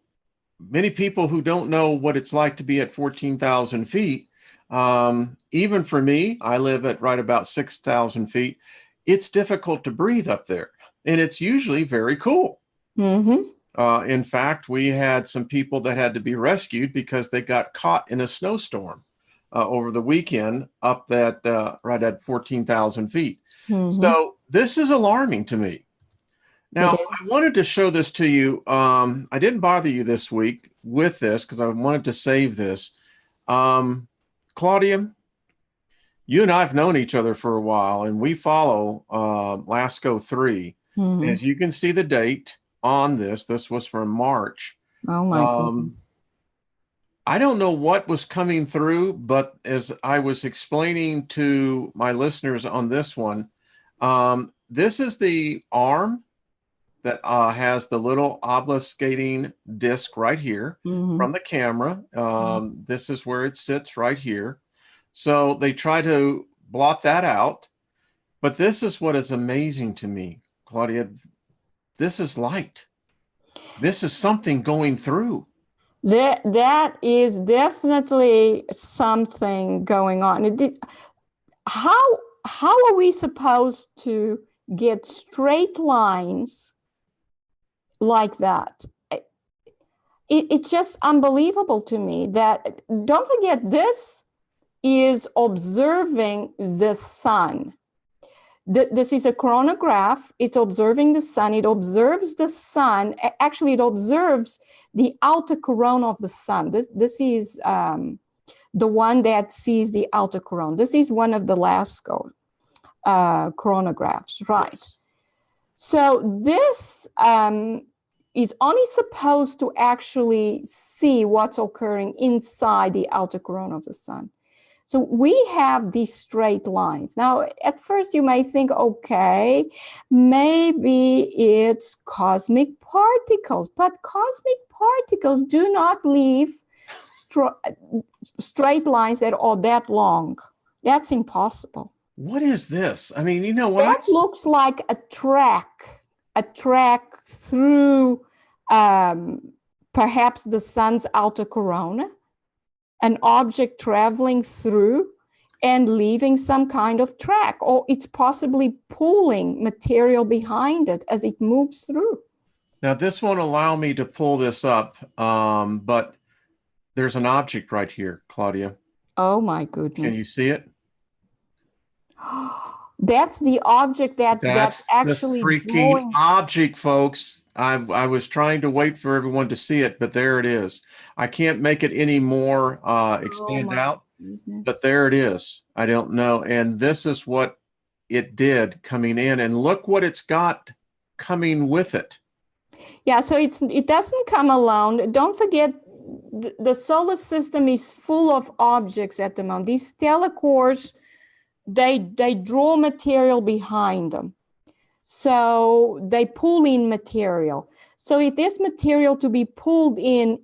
many people who don't know what it's like to be at 14,000 feet, even for me, I live at right about 6,000 feet. It's difficult to breathe up there, and it's usually very cool. Mm-hmm. In fact, we had some people that had to be rescued because they got caught in a snowstorm over the weekend up that right at 14,000 feet. Mm-hmm. So this is alarming to me. Now, I wanted to show this to you. I didn't bother you this week with this because I wanted to save this. Claudia, You and I have known each other for a while, and we follow LASCO 3. Mhm. As you can see the date on this, this was from March. Oh my goodness. I don't know what was coming through, but as I was explaining to my listeners on this one, this is the arm that has the little obfuscating disc right here Mhm. from the camera. This is where it sits right here. So they try to blot that out. But this is what is amazing to me, Claudia. This is light. This is something going through. That is definitely something going on. How how are we supposed to get straight lines like that? It's just unbelievable to me that, don't forget, this is observing the sun. This is a chronograph. It's observing the sun. It observes the sun. Actually, it observes the outer corona of the sun. This is the one that sees the outer corona. This is one of the LASCO chronographs, right? Yes. So this is only supposed to actually see what's occurring inside the outer corona of the sun. So we have these straight lines. Now, at first you may think, okay, maybe it's cosmic particles, but cosmic particles do not leave straight lines that are that long. That's impossible. What is this? I mean, you know, when That looks like a track through perhaps the sun's outer corona, an object traveling through and leaving some kind of track, or it's possibly pulling material behind it as it moves through. Now this won't allow me to pull this up, but there's an object right here, Claudia. Oh my Can you goodness. see it? That's the object that's That's the actually freaking drawing. object, folks. I was trying to wait for everyone to see it, but there it is. I can't make it any more Oh expand my out, goodness. but there it is. I don't know. And this is what it did coming in. And look what it's got coming with it. Yeah, so it doesn't come alone. Don't forget, the solar system is full of objects at the moment. These stellar cores, they draw material behind them. So they pull in material. So if there's material to be pulled in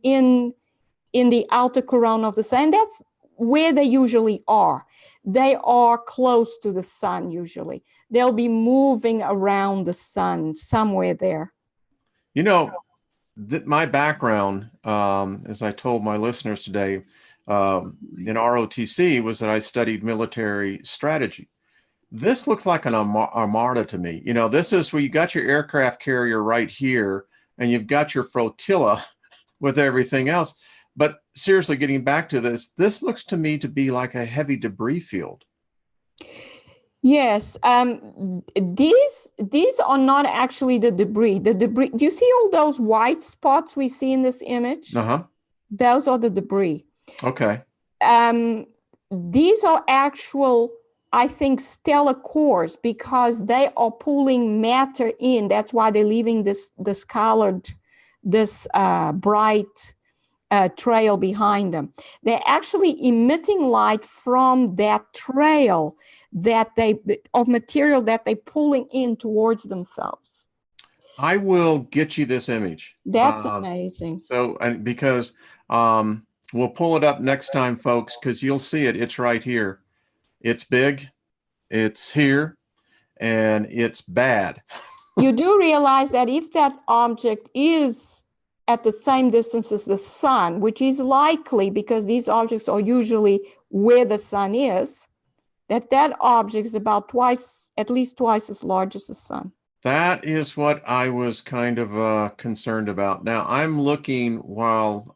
the outer corona of the sun, that's where they usually are. They are close to the sun usually. They'll be moving around the sun somewhere there. You know, my background, as I told my listeners today, in ROTC was that I studied military strategy. This looks like an armada to me. You know, this is where you got your aircraft carrier right here, and you've got your flotilla with everything else. But seriously, getting back to this looks to me to be like a heavy debris field. Yes, these are not actually the debris. The debris. Do you see all those white spots we see in this image? Uh-huh. Those are the debris. Okay. These are actual, I think, stellar cores because they are pulling matter in. That's why they're leaving this colored, this bright trail behind them. They're actually emitting light from that trail of material that they're pulling in towards themselves. I will get you this image. That's amazing. So, and because we'll pull it up next time, folks, because you'll see it. It's right here. It's big, it's here, and it's bad. You do realize that if that object is at the same distance as the sun, which is likely because these objects are usually where the sun is, that object is about at least twice as large as the sun. That is what I was kind of concerned about. Now, I'm looking while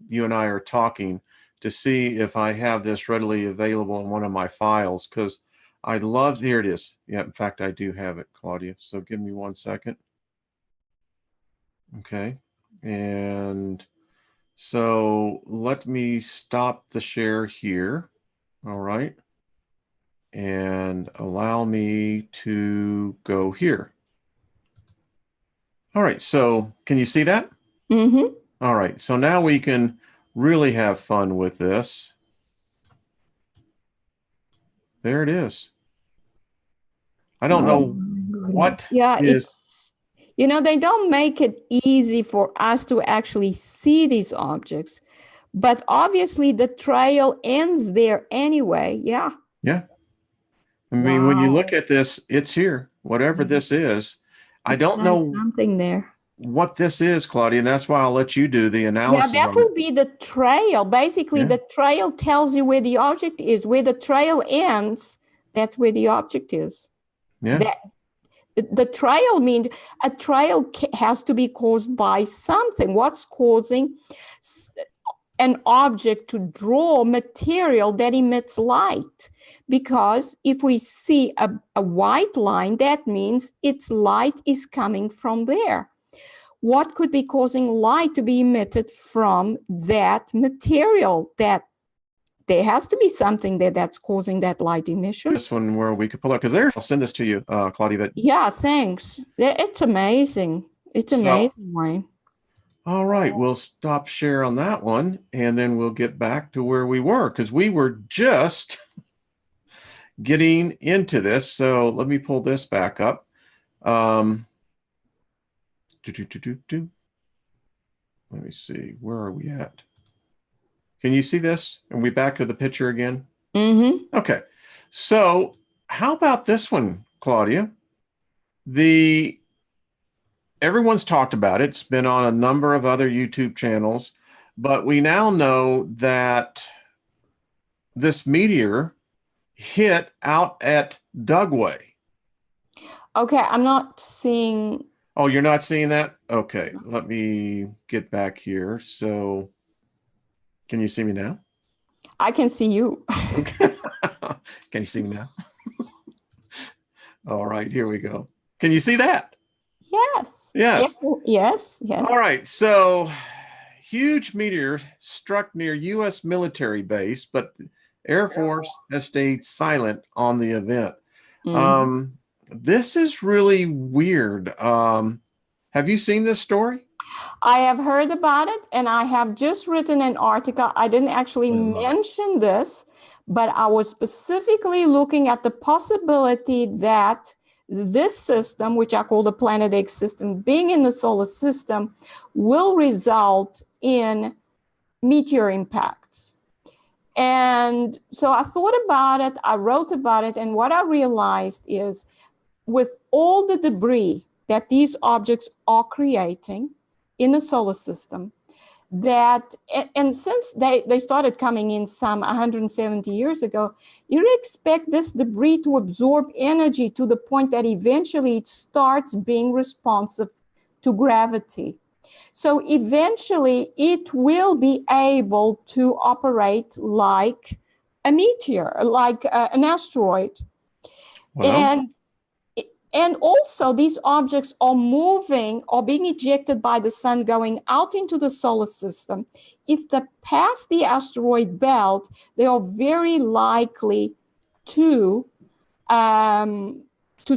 you and I are talking to see if I have this readily available in one of my files, because I'd love, here it is. Yeah, in fact, I do have it, Claudia. So give me 1 second. Okay. And so let me stop the share here. All right. and allow me to go here. All right, so can you see that? Mm-hmm. All right, so now we can really have fun with this. There it is. I don't Oh, know what yeah, is. they don't make it easy for us to actually see these objects, but obviously the trail ends there anyway. Yeah. Yeah. I mean, when you look Wow. at this, it's here. Whatever this is, I It's don't quite know something there. what this is, Claudia, and that's why I'll let you do the Yeah, analysis that on it. will be the trail. Basically, Yeah. the trail tells you where the object is. Where the trail ends, that's where the object is. Yeah. That the trail means a trail has to be caused by something. What's causing an object to draw material that emits light? Because if we see a white line, that means its light is coming from there. What could be causing light to be emitted from that material? That there has to be something that's causing that light emission. This one where we could pull up, because there, I'll send this to you, Claudia. That Yeah, thanks. It's amazing. It's so. amazing, Wayne. All right, we'll stop share on that one, and then we'll get back to where we were, because we were just getting into this. So let me pull this back up. Let me see, where are we at? Can you see this? Are we back to the picture again? Mm-hmm. Okay, so how about this one, Claudia? Everyone's talked about it. It's been on a number of other YouTube channels, but we now know that this meteor hit out at Dugway. Okay, I'm not seeing. Oh, you're not seeing that? Okay, let me get back here. So, can you see me now? I can see you. Okay. Can you see me now? All right, here we go. Can you see that? Yes. Yes. Yes. Yes. All right, so huge meteor struck near U.S. military base, but the Air Force has stayed silent on the event. Mm-hmm. This is really weird. Have you seen this story? I have heard about it, and I have just written an article. I didn't actually I love it. mention this, but I was specifically looking at the possibility that this system, which I call the Planet X system, being in the solar system, will result in meteor impacts. And so I thought about it, I wrote about it, and what I realized is with all the debris that these objects are creating in the solar system, that, and since they started coming in some 170 years ago, you expect this debris to absorb energy to the point that eventually it starts being responsive to gravity. So eventually it will be able to operate like a meteor, like an asteroid. Well, And also these objects are moving or being ejected by the sun going out into the solar system. If they pass the asteroid belt, they are very likely to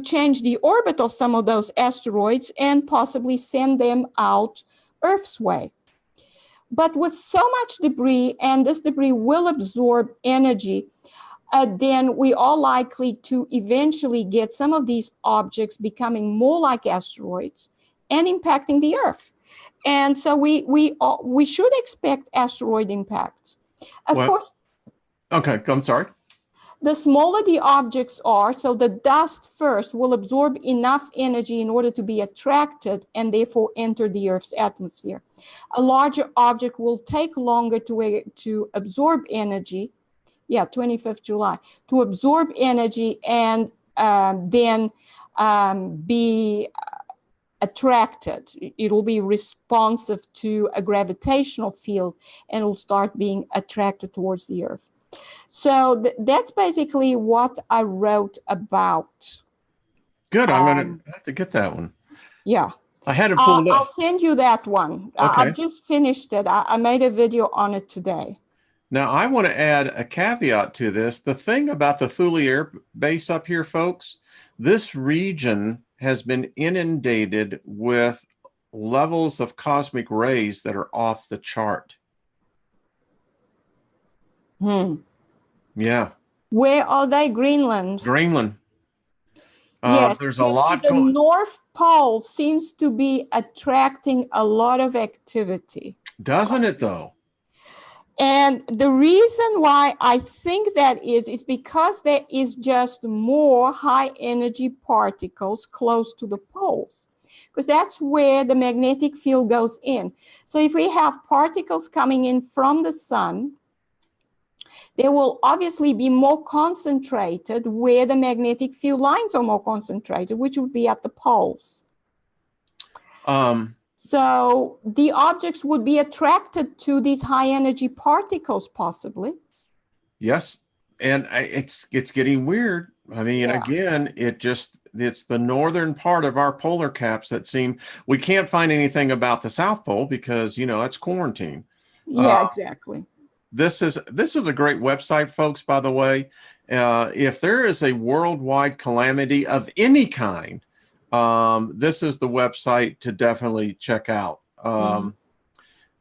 change the orbit of some of those asteroids and possibly send them out Earth's way. But with so much debris, and this debris will absorb energy, then we are likely to eventually get some of these objects becoming more like asteroids and impacting the Earth. And so we should expect asteroid impacts. Of what? course, Okay, I'm sorry. the smaller the objects are, so the dust first will absorb enough energy in order to be attracted and therefore enter the Earth's atmosphere. A larger object will take longer to absorb energy. Yeah, 25th July, to absorb energy and then be attracted. It will be responsive to a gravitational field and will start being attracted towards the Earth. So that's basically what I wrote about. Good. I'm going to have to get that one. Yeah. I had it pulled I'll up. send you that one. Okay. I've just finished it. I made a video on it today. Now, I want to add a caveat to this. The thing about the Thule Air Base up here, folks, this region has been inundated with levels of cosmic rays that are off the chart. Yeah. Where are they? Greenland. Greenland. Yes, there's a lot the going. North Pole seems to be attracting a lot of activity. Doesn't it, though? And the reason why I think that is because there is just more high energy particles close to the poles, because that's where the magnetic field goes in. So if we have particles coming in from the sun, they will obviously be more concentrated where the magnetic field lines are more concentrated, which would be at the poles. So the objects would be attracted to these high energy particles, possibly. Yes, and it's getting weird. I mean, again, it's the northern part of our polar caps that seem, we can't find anything about the South Pole because, you know, it's quarantine. Yeah, exactly. This is a great website, folks, by the way. If there is a worldwide calamity of any kind, this is the website to definitely check out.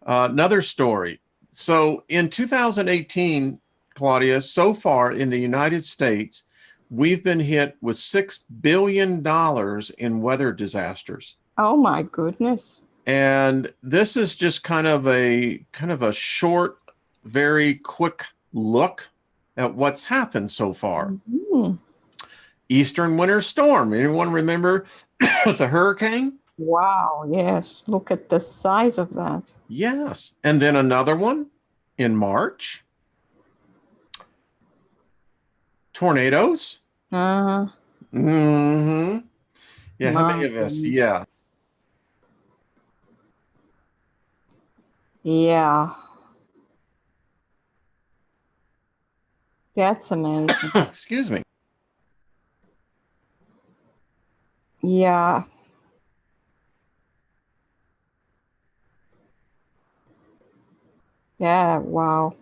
Another story. So in 2018, Claudia, so far in the United States, we've been hit with $6 billion in weather disasters. Oh my goodness. And this is just kind of a short, very quick look at what's happened so far. Eastern winter storm. Anyone remember the hurricane? Wow, yes. Look at the size of that. Yes. And then another one in March. Tornadoes. Yeah, how many of us? Yeah. Yeah. That's amazing. Excuse me. Yeah. Yeah, wow.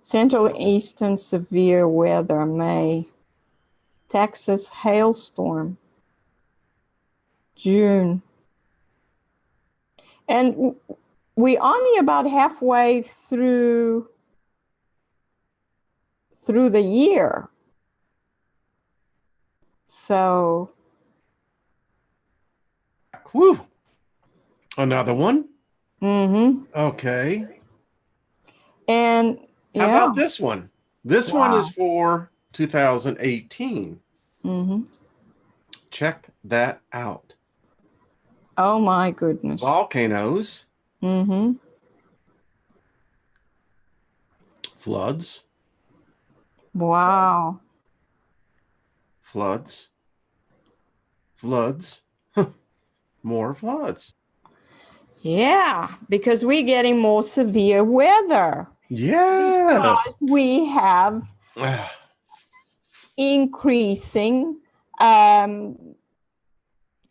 Central Eastern severe weather, May. Texas hailstorm, June. And we're only about halfway through the year. So. Whew. Another one? Okay. And how about this one? This one is for 2018. Check that out. Oh my goodness. Volcanoes. Floods. Wow. Floods. More floods. Yeah, because we're getting more severe weather. Yes. Because we have increasing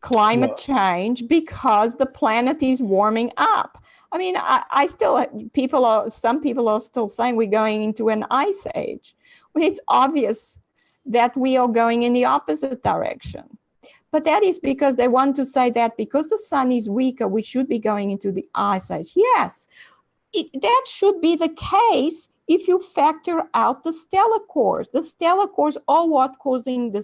climate change because the planet is warming up. I mean, some people are still saying we're going into an ice age. Well, it's obvious that we are going in the opposite direction. But that is because they want to say that because the sun is weaker, we should be going into the ice age. Yes, that should be the case if you factor out the stellar cores. The stellar cores are what causing the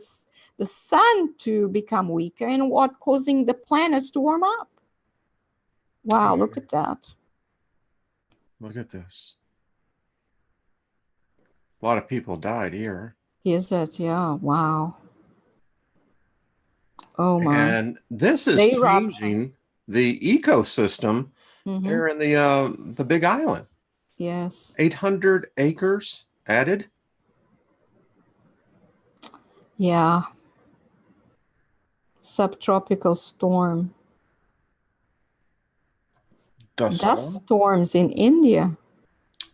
sun to become weaker and what causing the planets to warm up. Wow, look at that. Look at this. A lot of people died here. Is it? Yeah, wow. Oh my. And this is changing the ecosystem here in the Big Island. Yes. 800 acres added. Yeah. Subtropical storm. Dust storms in India.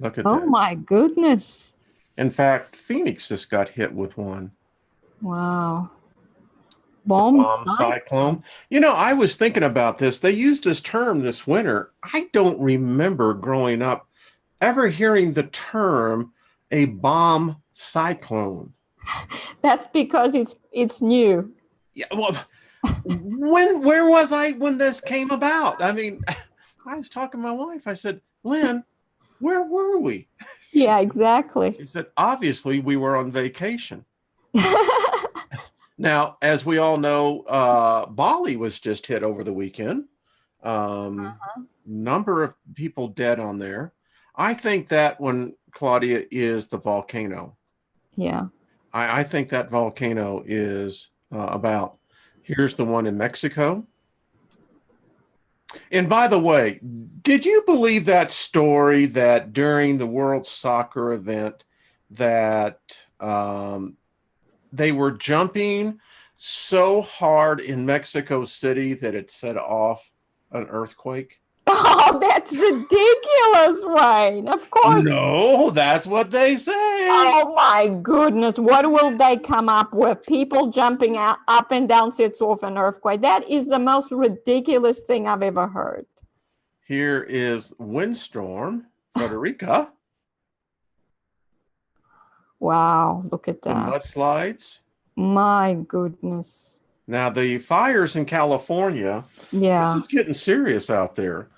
Look at that. Oh my goodness. In fact, Phoenix just got hit with one. Wow. Bomb cyclone. You know, I was thinking about this. They used this term this winter. I don't remember growing up ever hearing the term a bomb cyclone? That's because it's new. Yeah, well, where was I when this came about? I mean, I was talking to my wife. I said, Lynn, where were we? Yeah, exactly. She said, obviously, we were on vacation. Now, as we all know, Bali was just hit over the weekend. Number of people dead on there. I think that one, Claudia, is the volcano. Yeah. I think that volcano is about, here's the one in Mexico. And by the way, did you believe that story that during the World Soccer event that they were jumping so hard in Mexico City that it set off an earthquake? Oh, that's ridiculous, Wayne. Of course. No, that's what they say. Oh my goodness. What will they come up with? People jumping up and down sets off an earthquake. That is the most ridiculous thing I've ever heard. Here is windstorm, Frederica. Wow, look at The that. mudslides. My goodness. Now, the fires in California, Yeah. this is getting serious out there.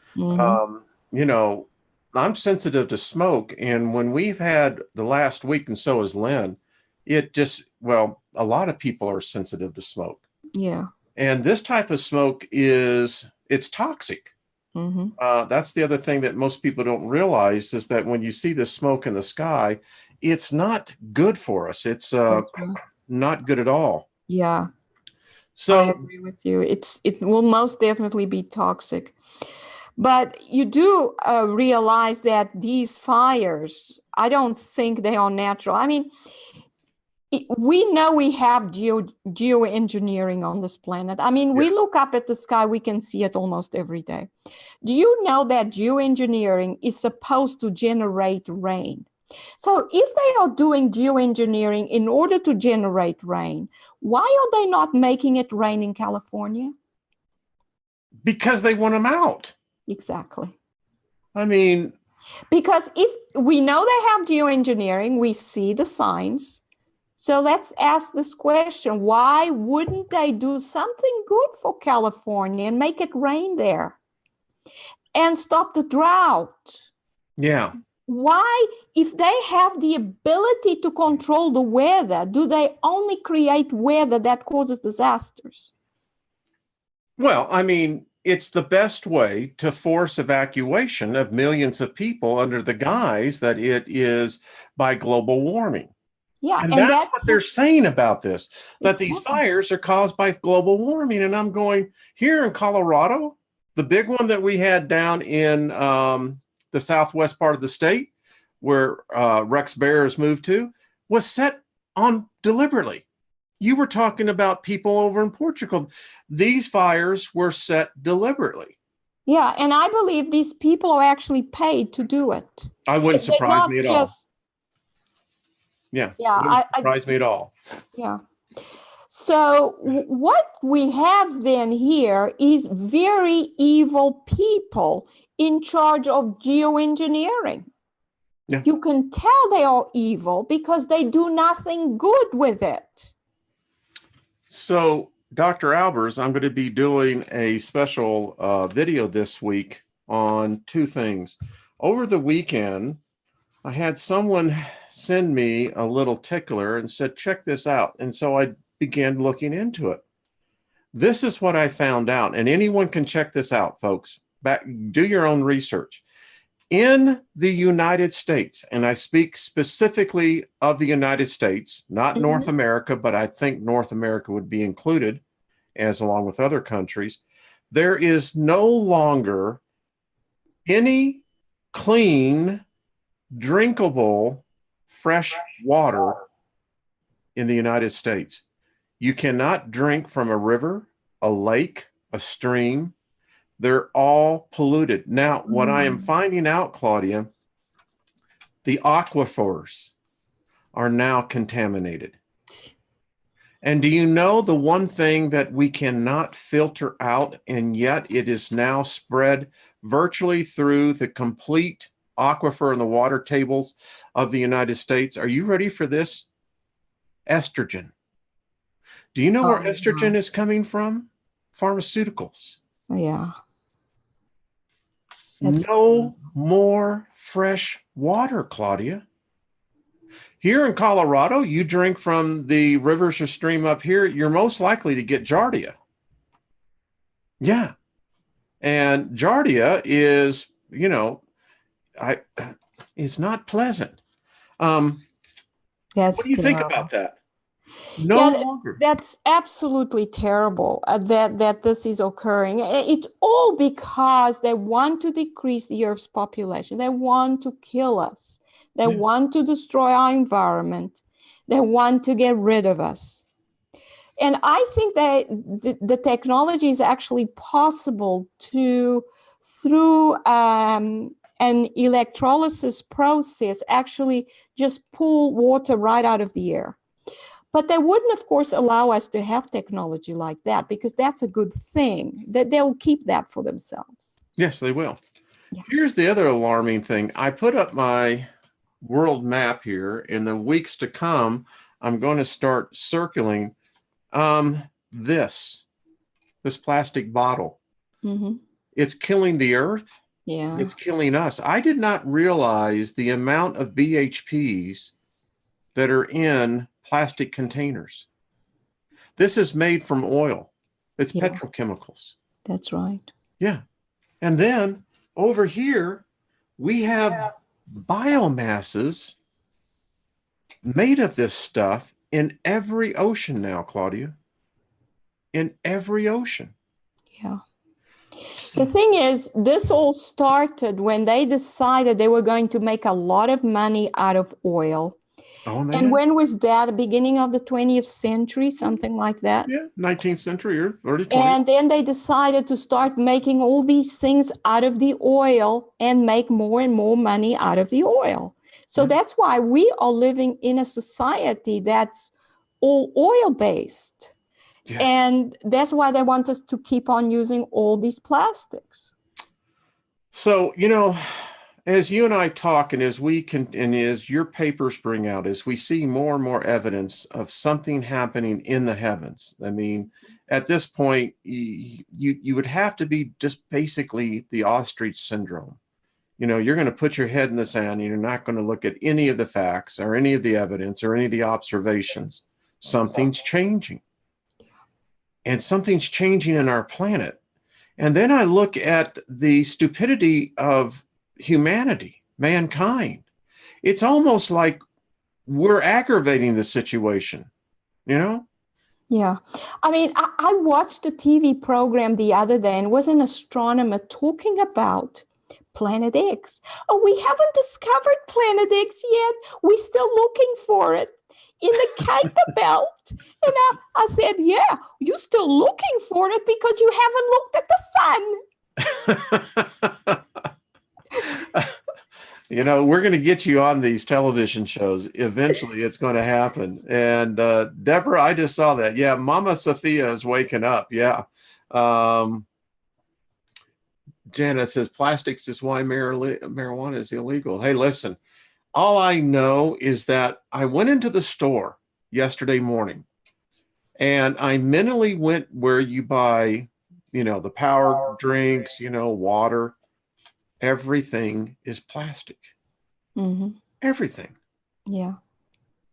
You know, I'm sensitive to smoke. And when we've had the last week, and so is Lynn, it just, well, a lot of people are sensitive to smoke. Yeah. And this type of smoke it's toxic. That's the other thing that most people don't realize is that when you see the smoke in the sky, it's not good for us. It's not good at all. Yeah. So I agree with you. It will most definitely be toxic. But you do realize that these fires, I don't think they are natural. I mean, we know we have geoengineering on this planet. I mean, we look up at the sky, we can see it almost every day. Do you know that geoengineering is supposed to generate rain? So if they are doing geoengineering in order to generate rain, why are they not making it rain in California? Because they want them out. Exactly. I mean, because if we know they have geoengineering, we see the signs. So let's ask this question: why wouldn't they do something good for California and make it rain there and stop the drought? Yeah. Why, if they have the ability to control the weather, do they only create weather that causes disasters? Well, I mean, it's the best way to force evacuation of millions of people under the guise that it is by global warming. Yeah, and that's what they're saying about this, that these fires are caused by global warming. And I'm going, here in Colorado, the big one that we had down in the southwest part of the state, where Rex Bear has moved to, was set on deliberately. You were talking about people over in Portugal. These fires were set deliberately. Yeah, and I believe these people are actually paid to do it. I wouldn't surprise me at all. Yeah, wouldn't surprise me at all. Yeah. So what we have then here is very evil people in charge of geoengineering. Yeah. You can tell they are evil because they do nothing good with it. So, Dr. Albers, I'm going to be doing a special video this week on two things. Over the weekend, I had someone send me a little tickler and said, check this out. And so I began looking into it. This is what I found out. And anyone can check this out, folks. Do your own research. In the United States, and I speak specifically of the United States, not North America, but I think North America would be included, as along with other countries, there is no longer any clean, drinkable, fresh water in the United States. You cannot drink from a river, a lake, a stream. They're all polluted. Now, what I am finding out, Claudia, the aquifers are now contaminated. And do you know the one thing that we cannot filter out, and yet it is now spread virtually through the complete aquifer and the water tables of the United States. Are you ready for this? Estrogen. Do you know where estrogen is coming from? Pharmaceuticals. Yeah. No more fresh water, Claudia. Here in Colorado, you drink from the rivers or stream up here, you're most likely to get giardia. Yeah. And giardia is, it's not pleasant. What do you think about that? No longer. That's absolutely terrible that this is occurring. It's all because they want to decrease the Earth's population. They want to kill us. They want to destroy our environment. They want to get rid of us. And I think that the technology is actually possible to, through an electrolysis process, actually just pull water right out of the air. But they wouldn't, of course, allow us to have technology like that, because that's a good thing. That they'll keep that for themselves. Yes, they will. Yeah. Here's the other alarming thing. I put up my world map here. In the weeks to come, I'm going to start circling this plastic bottle. Mm-hmm. It's killing the earth. Yeah. It's killing us. I did not realize the amount of BHPs that are in plastic containers. This is made from oil. It's petrochemicals. That's right. Yeah. And then over here, we have biomasses made of this stuff in every ocean now, Claudia. In every ocean. Yeah. The thing is, this all started when they decided they were going to make a lot of money out of oil. Oh, man. And when was that? The beginning of the 20th century, something like that? Yeah, 19th century or early 20th. And then they decided to start making all these things out of the oil and make more and more money out of the oil. So that's why we are living in a society that's all oil-based. Yeah. And that's why they want us to keep on using all these plastics. So, as you and I talk, and as as your papers bring out, as we see more and more evidence of something happening in the heavens, I mean, at this point, you would have to be just basically the ostrich syndrome. You're going to put your head in the sand, and you're not going to look at any of the facts or any of the evidence or any of the observations. Something's changing. And something's changing in our planet. And then I look at the stupidity of humanity, mankind. It's almost like we're aggravating the situation, Yeah. I mean, I watched a TV program the other day, and was an astronomer talking about Planet X. Oh, we haven't discovered Planet X yet. We're still looking for it in the Kuiper Belt. And I said, yeah, you're still looking for it because you haven't looked at the sun. We're going to get you on these television shows. Eventually, it's going to happen. And Deborah, I just saw that. Yeah, Mama Sophia is waking up. Yeah. Janet says, plastics is why marijuana is illegal. Hey, listen, all I know is that I went into the store yesterday morning, and I mentally went where you buy, the power drinks, water. Everything is plastic. Mm-hmm. Everything. Yeah.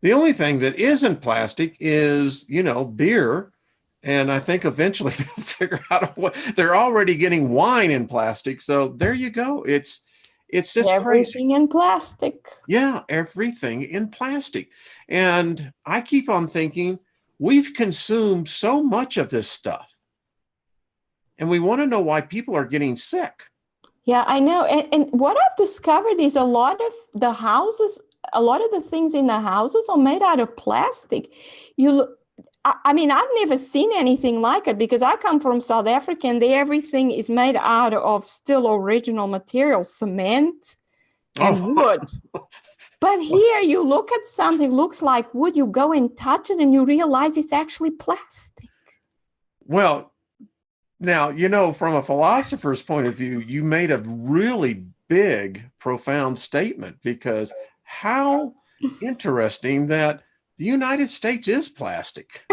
The only thing that isn't plastic is, beer. And I think eventually they'll figure out a way. They're already getting wine in plastic. So there you go. It's just everything crazy. In plastic. Yeah, everything in plastic. And I keep on thinking, we've consumed so much of this stuff. And we want to know why people are getting sick. Yeah, I know. And what I've discovered is a lot of the things in the houses are made out of plastic. I've never seen anything like it, because I come from South Africa, and there everything is made out of still original material, cement and wood. But here you look at something, looks like wood, you go and touch it, and you realize it's actually plastic. Well, now, from a philosopher's point of view, you made a really big, profound statement, because how interesting that the United States is plastic.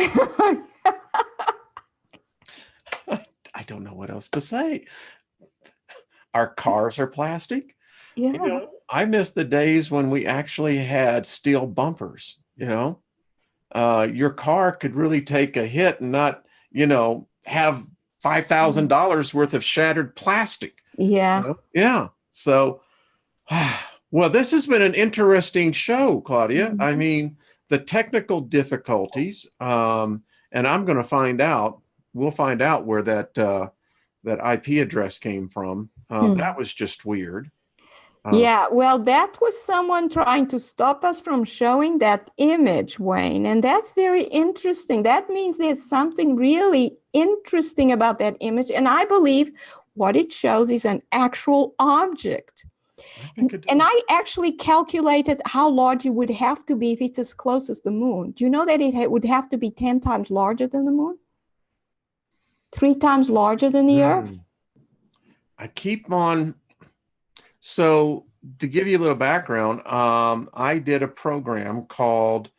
I don't know what else to say. Our cars are plastic. Yeah. You know, I miss the days when we actually had steel bumpers. Your car could really take a hit and not, have $5,000 worth of shattered plastic. Yeah. Yeah. So, well, this has been an interesting show, Claudia. I mean, the technical difficulties, and I'm going to find out. We'll find out where that IP address came from. That was just weird. Yeah, well, that was someone trying to stop us from showing that image, Wayne. And that's very interesting. That means there's something really interesting about that image. And I believe what it shows is an actual object. And I actually calculated how large it would have to be if it's as close as the moon. Do you know that it would have to be 10 times larger than the moon? 3 times larger than the Earth? I keep on. So to give you a little background, I did a program called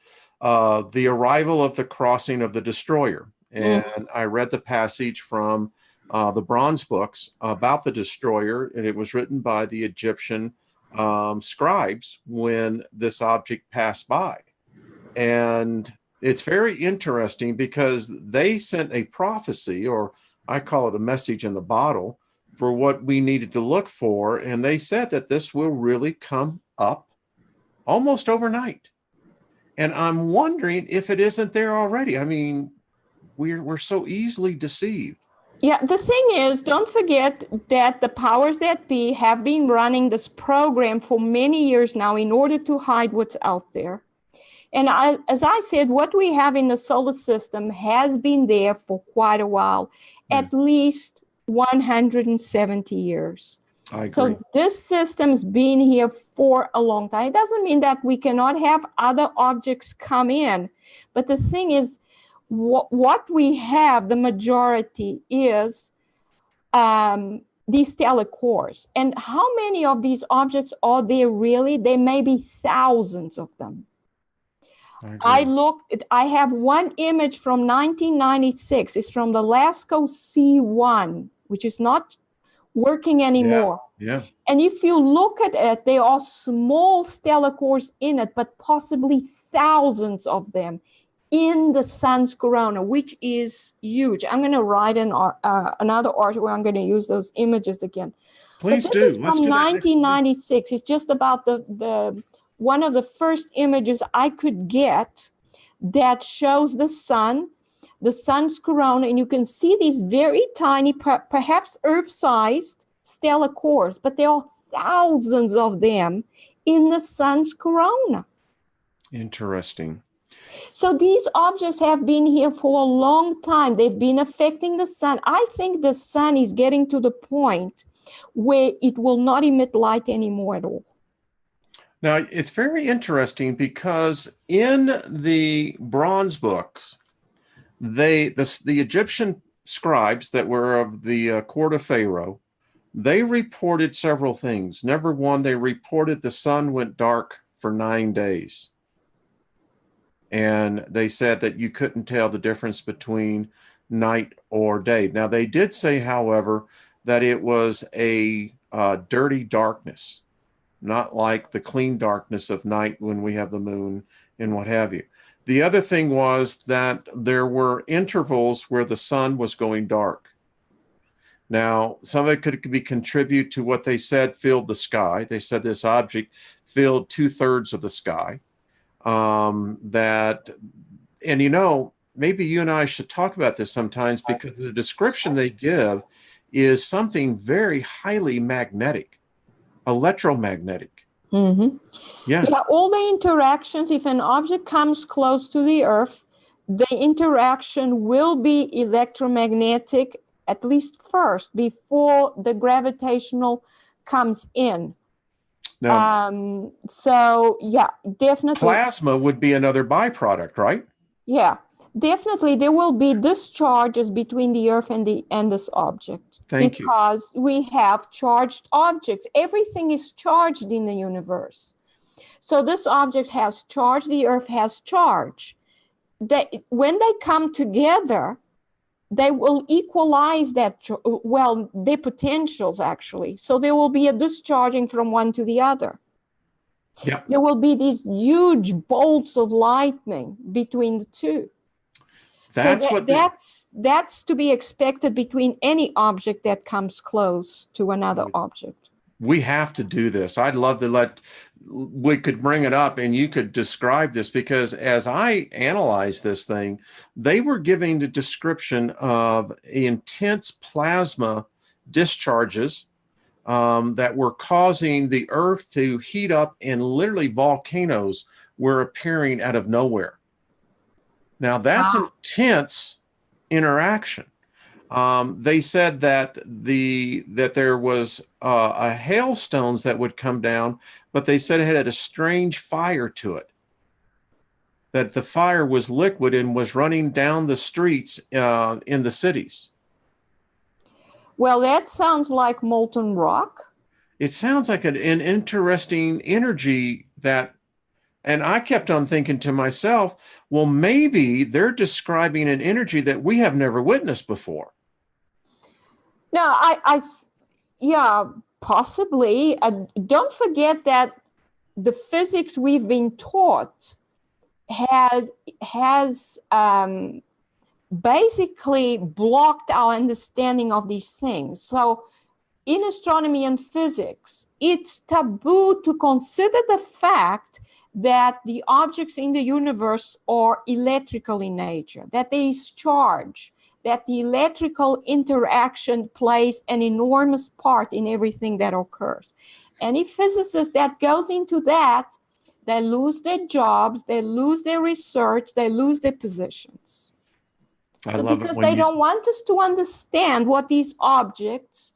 The Arrival of the Crossing of the Destroyer. And I read the passage from the Bronze Books about the destroyer, and it was written by the Egyptian scribes when this object passed by. And it's very interesting because they sent a prophecy, or I call it a message in the bottle, for what we needed to look for. And they said that this will really come up almost overnight. And I'm wondering if it isn't there already. I mean, we're so easily deceived. Yeah, the thing is, don't forget that the powers that be have been running this program for many years now in order to hide what's out there. And as I said, what we have in the solar system has been there for quite a while, at least 170 years. I agree. So this system's been here for a long time. It doesn't mean that we cannot have other objects come in. But the thing is, what we have, the majority, is these stellar cores. And how many of these objects are there really? There may be thousands of them. I have one image from 1996. It's from the LASCO C1, which is not working anymore. Yeah. And if you look at it, there are small stellar cores in it, but possibly thousands of them in the sun's corona, which is huge. I'm going to write another article where I'm going to use those images again. Please but do. This is from 1996. It's just about the one of the first images I could get that shows the sun's corona, and you can see these very tiny, perhaps Earth-sized stellar cores, but there are thousands of them in the sun's corona. Interesting. So these objects have been here for a long time. They've been affecting the sun. I think the sun is getting to the point where it will not emit light anymore at all. Now, it's very interesting because in the Bronze Books, the Egyptian scribes that were of the court of Pharaoh, they reported several things. Number one, they reported the sun went dark for 9 days. And they said that you couldn't tell the difference between night or day. Now, they did say, however, that it was a dirty darkness, not like the clean darkness of night when we have the moon and what have you. The other thing was that there were intervals where the sun was going dark. Now, some of it could be contribute to what they said filled the sky. They said this object filled 2/3 of the sky. Maybe you and I should talk about this sometimes, because the description they give is something very highly magnetic, electromagnetic. Yeah, all the interactions, if an object comes close to the Earth, the interaction will be electromagnetic, at least first, before the gravitational comes in. Now, so yeah, definitely. Plasma would be another byproduct, right? Yeah. Definitely, there will be discharges between the Earth and this object. Thank you. Because we have charged objects. Everything is charged in the universe. So this object has charge, the Earth has charge. When they come together, they will equalize that, well, their potentials actually. So there will be a discharging from one to the other. Yeah. There will be these huge bolts of lightning between the two. That's That's to be expected between any object that comes close to another object. We have to do this. I'd love to we could bring it up and you could describe this, because as I analyzed this thing, they were giving the description of intense plasma discharges that were causing the Earth to heat up, and literally volcanoes were appearing out of nowhere. Now that's intense interaction. They said that there was hailstones that would come down, but they said it had a strange fire to it. That the fire was liquid and was running down the streets in the cities. Well, that sounds like molten rock. It sounds like an interesting energy that, and I kept on thinking to myself, well, maybe they're describing an energy that we have never witnessed before. No, yeah, possibly. Don't forget that the physics we've been taught has basically blocked our understanding of these things. So in astronomy and physics, it's taboo to consider the fact that the objects in the universe are electrical in nature, that there is charge, that the electrical interaction plays an enormous part in everything that occurs. Any physicist that goes into that, they lose their jobs, they lose their research, they lose their positions. Because they don't want us to understand what these objects,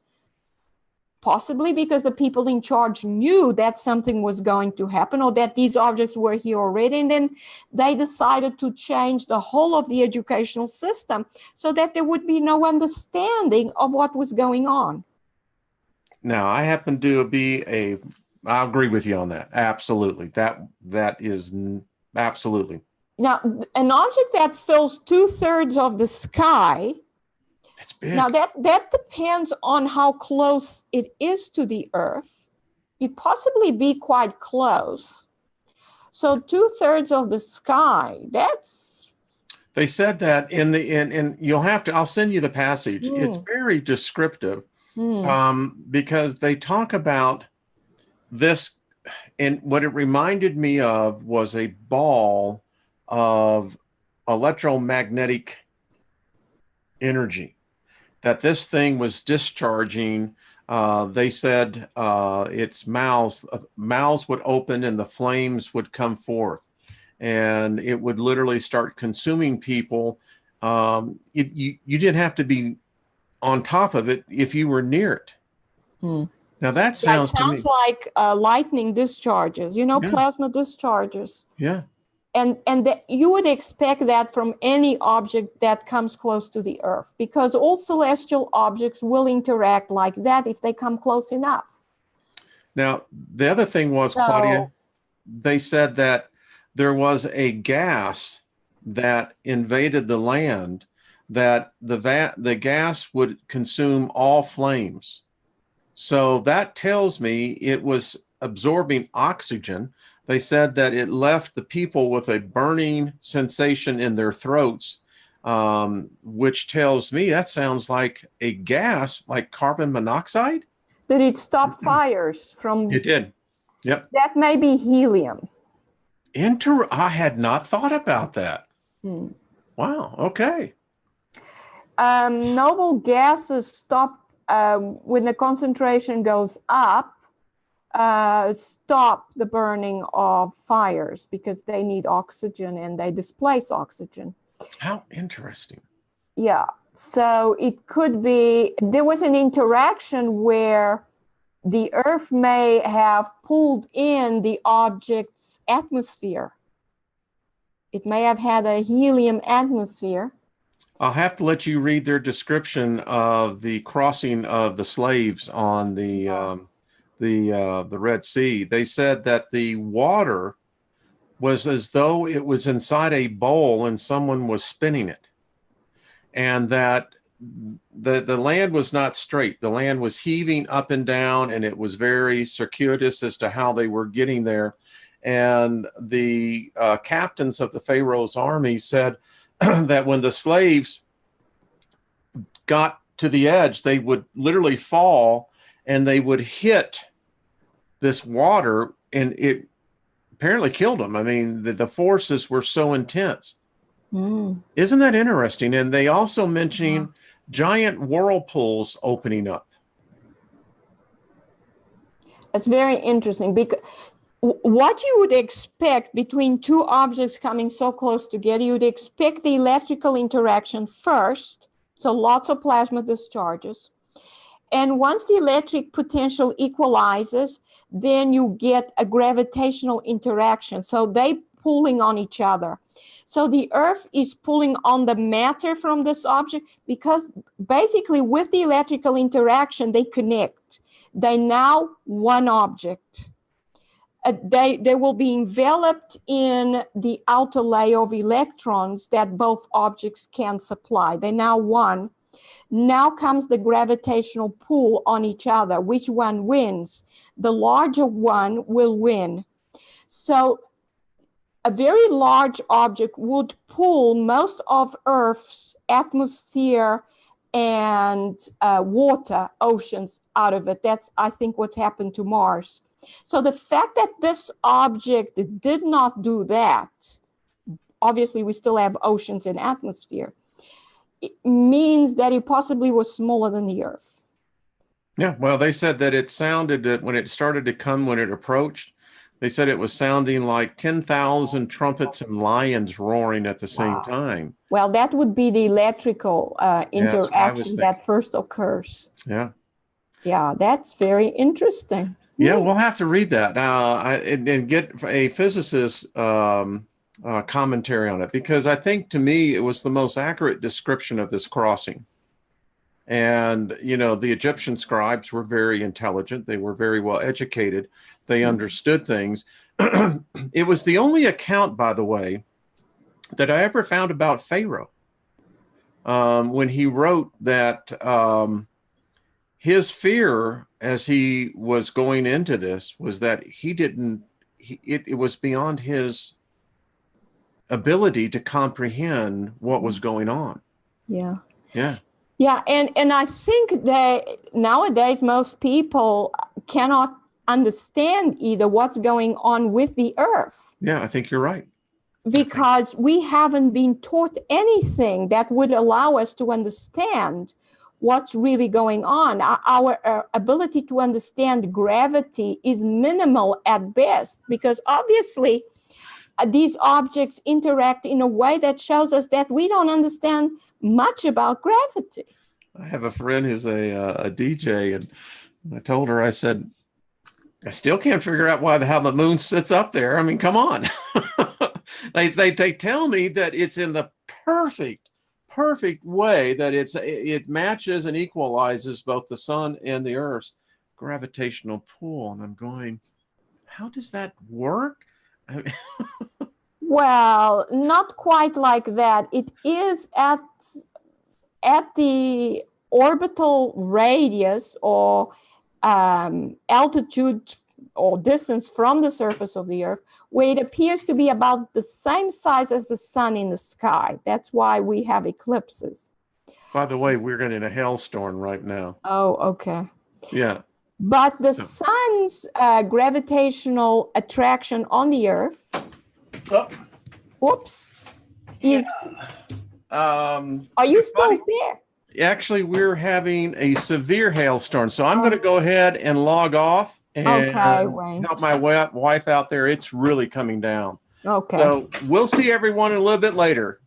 possibly because the people in charge knew that something was going to happen, or that these objects were here already, and then they decided to change the whole of the educational system so that there would be no understanding of what was going on. Now, I happen to I agree with you on that. Absolutely. That is absolutely. Now, an object that fills 2/3 of the sky, that's big. Now, that depends on how close it is to the Earth. It possibly be quite close. So 2/3 of the sky, that's... They said that in you'll have to, I'll send you the passage. It's very descriptive because they talk about this, and what it reminded me of was a ball of electromagnetic energy that this thing was discharging. They said its mouths would open and the flames would come forth, and it would literally start consuming people. You didn't have to be on top of it if you were near it. Now that sounds to me like lightning discharges, plasma discharges. Yeah. And you would expect that from any object that comes close to the Earth, because all celestial objects will interact like that if they come close enough. Now, the other thing was, Claudia, they said that there was a gas that invaded the land, that the gas would consume all flames. So that tells me it was absorbing oxygen. They said that it left the people with a burning sensation in their throats, which tells me that sounds like a gas, like carbon monoxide. Did it stop fires from... It did. Yep. That may be helium. I had not thought about that. Wow. Okay. Noble gases stop when the concentration goes up. Stop the burning of fires because they need oxygen and they displace oxygen. How interesting. Yeah. So it could be there was an interaction where the Earth may have pulled in the object's atmosphere. It may have had a helium atmosphere. I'll have to let you read their description of the crossing of the slaves on the Red Sea. They said that the water was as though it was inside a bowl and someone was spinning it, and that the land was not straight. The land was heaving up and down, and it was very circuitous as to how they were getting there. And the captains of the Pharaoh's army said that when the slaves got to the edge, they would literally fall and they would hit this water, and it apparently killed them. I mean, the forces were so intense. Isn't that interesting? And they also mention giant whirlpools opening up. That's very interesting, because what you would expect between two objects coming so close together, you'd expect the electrical interaction first, so lots of plasma discharges. And once the electric potential equalizes, then you get a gravitational interaction. So they pulling on each other. So the Earth is pulling on the matter from this object, because basically with the electrical interaction, they connect. They now one object. They will be enveloped in the outer layer of electrons that both objects can supply. They now one. Now comes the gravitational pull on each other. Which one wins? The larger one will win. So a very large object would pull most of Earth's atmosphere and water, oceans out of it. That's, I think, what's happened to Mars. So the fact that this object did not do that, obviously we still have oceans and atmosphere, it means that it possibly was smaller than the Earth. Yeah, well, they said that it sounded that when it started to come, when it approached, they said it was sounding like 10,000 trumpets and lions roaring at the same time. Well, that would be the electrical interaction that first occurs. Yeah. Yeah, that's very interesting. Yeah, we'll have to read that and get a physicist commentary on it, because I think, to me, it was the most accurate description of this crossing. And, you know, the Egyptian scribes were very intelligent. They were very well educated. They understood things. It was the only account, by the way, that I ever found about Pharaoh, when he wrote that his fear as he was going into this was that it was beyond his ability to comprehend what was going on. Yeah. Yeah. Yeah, and I think that nowadays most people cannot understand either what's going on with the Earth. Yeah, I think you're right. Because we haven't been taught anything that would allow us to understand what's really going on. Our ability to understand gravity is minimal at best, because obviously these objects interact in a way that shows us that we don't understand much about gravity. I have a friend who's a DJ, and I told her, I said, I still can't figure out how the moon sits up there. I mean, come on. They tell me that it's in the perfect way, that it matches and equalizes both the sun and the Earth's gravitational pull. And I'm going, how does that work? I mean, well, not quite like that. It is at the orbital radius or altitude or distance from the surface of the Earth, where it appears to be about the same size as the sun in the sky. That's why we have eclipses. By the way, we're getting a hailstorm right now. Oh, okay. Yeah. But the sun's gravitational attraction on the Earth, is... are you still there? Actually, we're having a severe hailstorm, so I'm going to go ahead and log off and help my wife out there. It's really coming down. Okay. So we'll see everyone a little bit later.